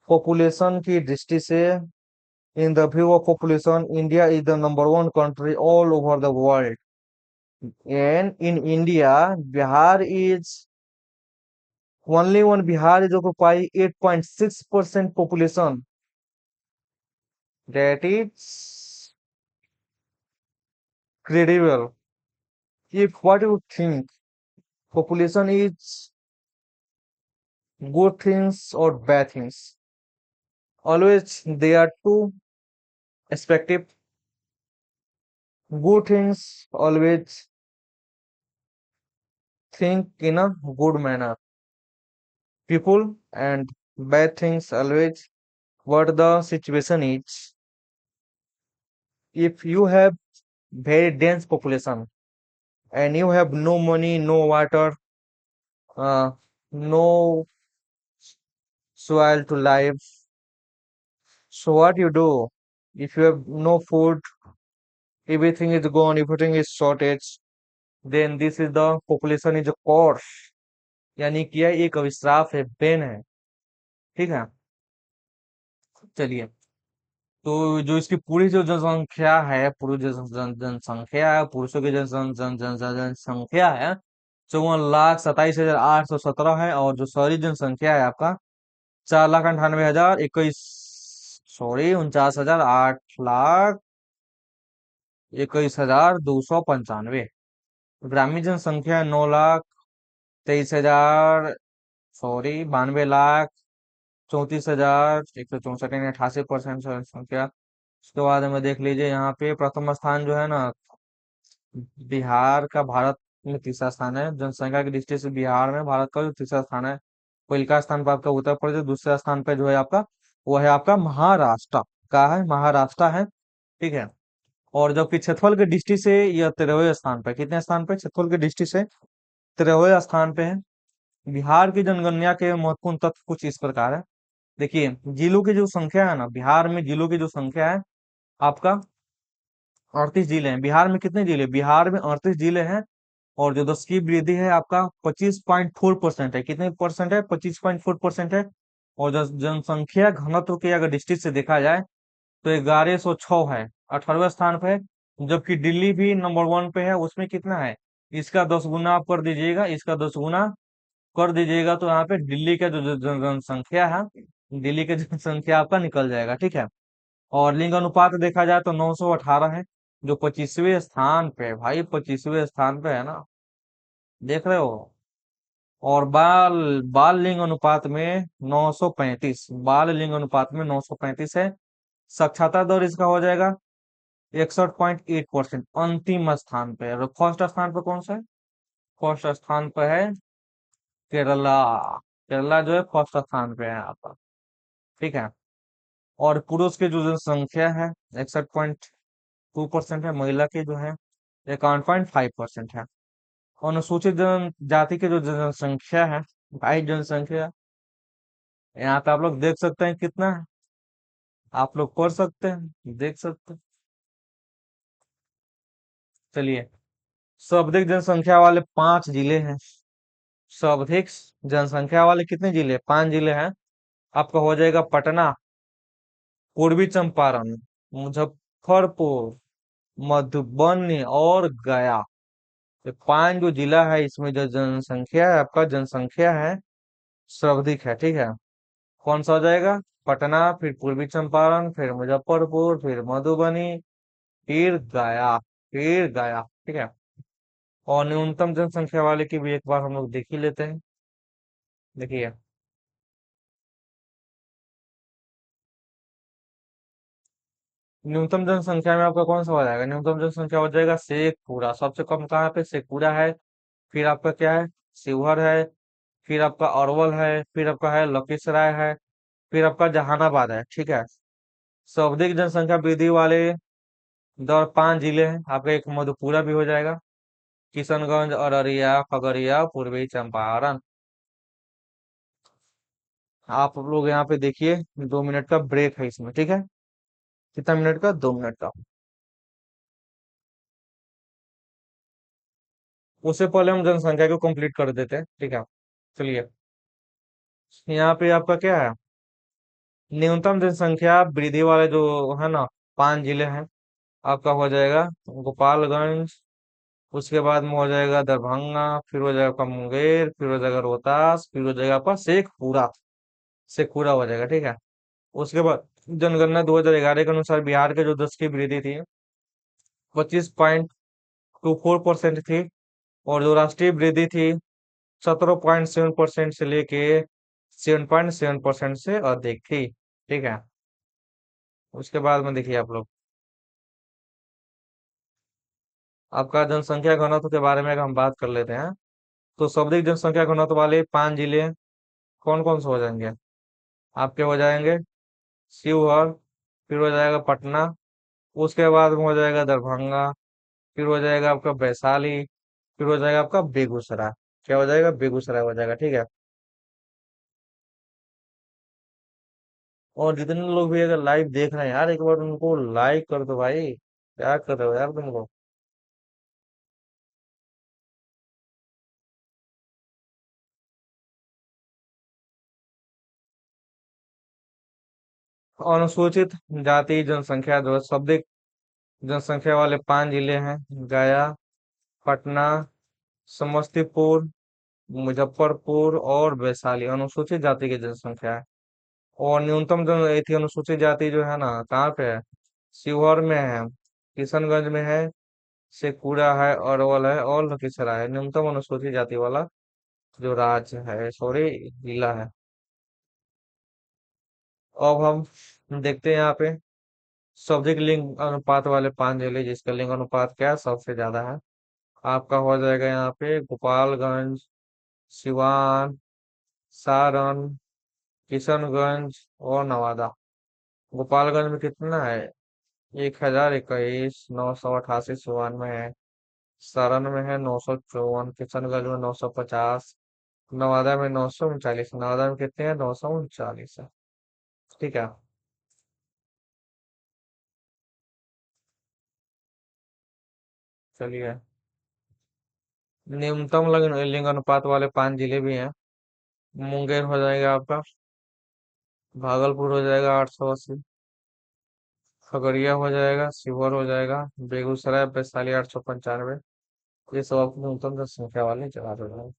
पॉपुलेशन की दृष्टि से, in the view of population, India is the number one country all over the world. And in India, Bihar is only one, Bihar is occupy 8.6% population. That is credible. If what you think, population is good things or bad things, always there are two perspective. Good things always think in a good manner, people, and bad things always what the situation is. If you have very dense population and you have no money, no water, uh, no soil to live, so what you do? If you have no food, everything is gone, everything is shortage, then this is the population is a curse, यानी कि यह एक अभिश्राप है, pen है। ठीक है। चलिए, तो जो इसकी पूरी जो जनसंख्या है, पूरी जो जनसंख्या है, पुरुषों की जनसंख्या है 54,27,817 है। और जो शहरी जनसंख्या है आपका 4,98,021, सॉरी 49,08,21,295। ग्रामीण जनसंख्या 9,23,000, सॉरी 92,34,164, यानी 88% जनसंख्या। उसके बाद में देख लीजिए यहाँ पे प्रथम स्थान जो है ना, बिहार का भारत में तीसरा स्थान है। जनसंख्या की दृष्टि से बिहार में भारत का जो तीसरा स्थान है। पहले का स्थान पर आपका उत्तर प्रदेश, दूसरा स्थान पे जो है आपका, वो है आपका महाराष्ट्र। का है, महाराष्ट्र है। ठीक है। और जबकि क्षेत्रफल की दृष्टि से यह 13वें स्थान पे, कितने स्थान पे, क्षेत्रफल की दृष्टि से 13वें स्थान पे है। बिहार की जनगणना के महत्वपूर्ण तथ्य कुछ इस प्रकार है। देखिए, जिलों की जो संख्या है ना, बिहार में जिलों की जो संख्या है आपका 38 जिले हैं। बिहार में कितने जिले, बिहार में 38 जिले हैं। और जो दस की वृद्धि है आपका 25.4% है। कितने परसेंट है, 25.4% है। और जनसंख्या घनत्व की अगर दृष्टि से देखा जाए तो 1106 है, 18वें स्थान पे है। जबकि दिल्ली भी नंबर वन पे है, उसमें कितना है, इसका 10 गुना आप कर दीजिएगा, इसका 10 गुना कर दीजिएगा, तो यहाँ पे दिल्ली का जो जनसंख्या है, दिल्ली का जनसंख्या आपका निकल जाएगा। ठीक है। और लिंग अनुपात देखा जाए तो 918 है, जो 25वें स्थान पे है। भाई 25वें स्थान पे है ना, देख रहे हो। और बाल बाल लिंग अनुपात में 935, बाल लिंग अनुपात में 935 है। साक्षरता दर इसका हो जाएगा 61.8%, अंतिम स्थान पे है। और फर्स्ट स्थान पे कौन सा है, फर्स्ट स्थान पे है केरला। केरला जो है फर्स्ट स्थान पे है आपका। ठीक है। और पुरुष की जो जनसंख्या है 61.2% है। महिला की जो है 51.5% है। अनुसूचित जनजाति की जो जनसंख्या है, भाई जनसंख्या यहाँ पे आप लोग देख सकते हैं कितना है, आप लोग पढ़ सकते हैं, देख सकते हैं। चलिए, सर्वाधिक जनसंख्या वाले 5 जिले हैं। सर्वाधिक जनसंख्या वाले कितने जिले? 5 जिले हैं। आपका हो जाएगा पटना, पूर्वी चंपारण, मुजफ्फरपुर, मधुबनी और गया। ये 5 जो जिला है, इसमें जो जनसंख्या है, आपका जनसंख्या है सर्वाधिक है, ठीक है। कौन सा हो जाएगा? पटना, फिर पूर्वी चंपारण, फिर मुजफ्फरपुर, फिर मधुबनी, फिर गया, ठीक है। और न्यूनतम जनसंख्या वाले की भी एक बार हम लोग देख ही लेते हैं। देखिए, न्यूनतम जनसंख्या में आपका कौन सा हो जाएगा? न्यूनतम जनसंख्या हो जाएगा शेखपुरा। सबसे कम कहाँ पे? शेखपुरा है। फिर आपका क्या है? शिवहर है। फिर आपका अरवल है। फिर आपका है लखीसराय है। फिर आपका जहानाबाद है, ठीक है। सर्वाधिक जनसंख्या वृद्धि वाले दर 5 जिले हैं आपका। एक मधेपुरा भी हो जाएगा, किशनगंज, अररिया, खगड़िया, पूर्वी चंपारण। आप लोग यहाँ पे देखिए, 2 मिनट का ब्रेक है इसमें, ठीक है। कितना मिनट का? 2 मिनट का। उससे पहले हम जनसंख्या को कंप्लीट कर देते हैं, ठीक है। चलिए, यहाँ पे आपका क्या है? न्यूनतम जनसंख्या वृद्धि वाले जो है ना, 5 जिले हैं। आपका हो जाएगा गोपालगंज, उसके बाद में हो जाएगा दरभंगा, फिर हो जाएगा आपका मुंगेर, फिर हो जाएगा रोहतास, फिर हो जाएगा आपका शेखपुरा। शेखपुरा हो जाएगा, ठीक है। उसके बाद जनगणना 2011 के अनुसार बिहार के जो 10 की वृद्धि थी, 25.24% थी। और जो राष्ट्रीय वृद्धि थी, 17.7% से लेके 7.7% से अधिक थी, ठीक है। उसके बाद में देखिए आप लोग, आपका जनसंख्या घनत्व के बारे में अगर हम बात कर लेते हैं, तो सर्वाधिक जनसंख्या घनत्व वाले 5 जिले कौन कौन से हो जाएंगे? आपके हो जाएंगे शिवहर, फिर हो जाएगा पटना, उसके बाद में हो जाएगा दरभंगा, फिर हो जाएगा आपका वैशाली, फिर हो जाएगा आपका बेगूसराय। क्या हो जाएगा? बेगूसराय हो जाएगा, ठीक है। और जितने लोग भी अगर लाइव देख रहे हैं यार, एक बार उनको लाइक कर दो भाई। क्या कर रहे हो यार तुम लोग? अनुसूचित जाति जनसंख्या जो सर्वाधिक जनसंख्या वाले 5 जिले हैं, गया, पटना, समस्तीपुर, मुजफ्फरपुर और वैशाली अनुसूचित जाति की जनसंख्या है। और न्यूनतम जन ये थी अनुसूचित जाति जो है ना, कहाँ पे है? शिवहर में है, किशनगंज में है, शेखपुरा है, अरवल है और लखीसराय है। न्यूनतम अनुसूचित जाति वाला जो राज्य है, सॉरी, जिला है। अब हम देखते हैं यहाँ पे सर्वाधिक लिंग अनुपात वाले 5 जिले, जिसका लिंग अनुपात क्या है? सबसे ज्यादा है। आपका हो जाएगा यहाँ पे गोपालगंज, सिवान, सारण, किशनगंज और नवादा। गोपालगंज में कितना है? 1021, 988 सिवान में है, सारण में है 954, किशनगंज में 950, नवादा में 939। नवादा में कितने हैं? 939 है, ठीक है। चलिए, न्यूनतम लिंग अनुपात वाले 5 जिले भी हैं। मुंगेर हो जाएगा आपका, भागलपुर हो जाएगा 880, खगड़िया हो जाएगा, शिवहर हो जाएगा, बेगूसराय, वैशाली 895। ये सब आपको न्यूनतम जनसंख्या वाले जगह हो जाएगा।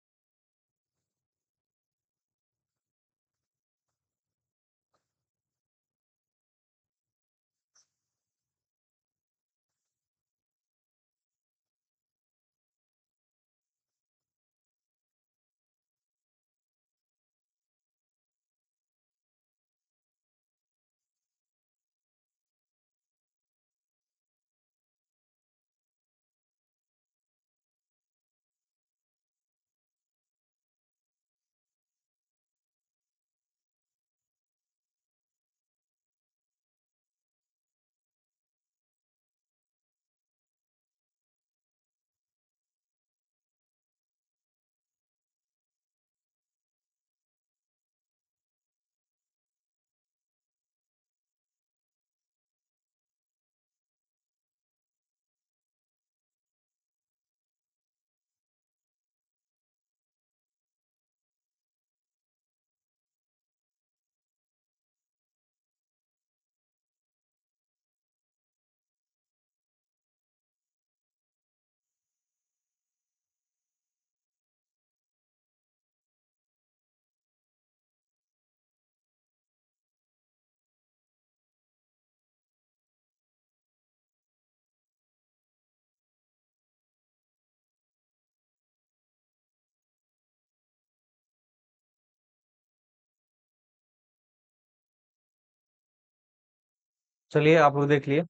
चलिए आप लोग देख लिए।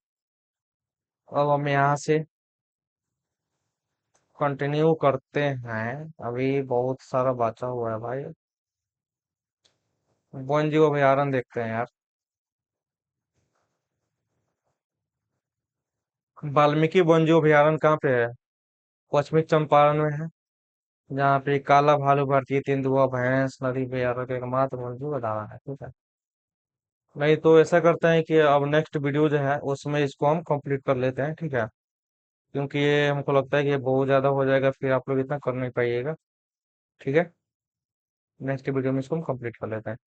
अब हम यहाँ से कंटिन्यू करते हैं। अभी बहुत सारा बचा हुआ है भाई। वन्य जीव अभयारण्य देखते हैं यार। वाल्मीकि वन्य जीव अभयारण्य कहाँ पे है? पश्चिमी चंपारण में है। जहाँ पे काला भालू, भारतीय तेंदुआ, भैंस नदी पे यार एकमात्र वन्य जीव अभयारण्य है, ठीक है। नहीं तो ऐसा करते हैं कि अब नेक्स्ट वीडियो जो है उसमें इसको हम कंप्लीट कर लेते हैं, ठीक है। क्योंकि ये हमको लगता है कि ये बहुत ज्यादा हो जाएगा, फिर आप लोग इतना कर नहीं पाइएगा। ठीक है। नेक्स्ट वीडियो में इसको हम कंप्लीट कर लेते हैं।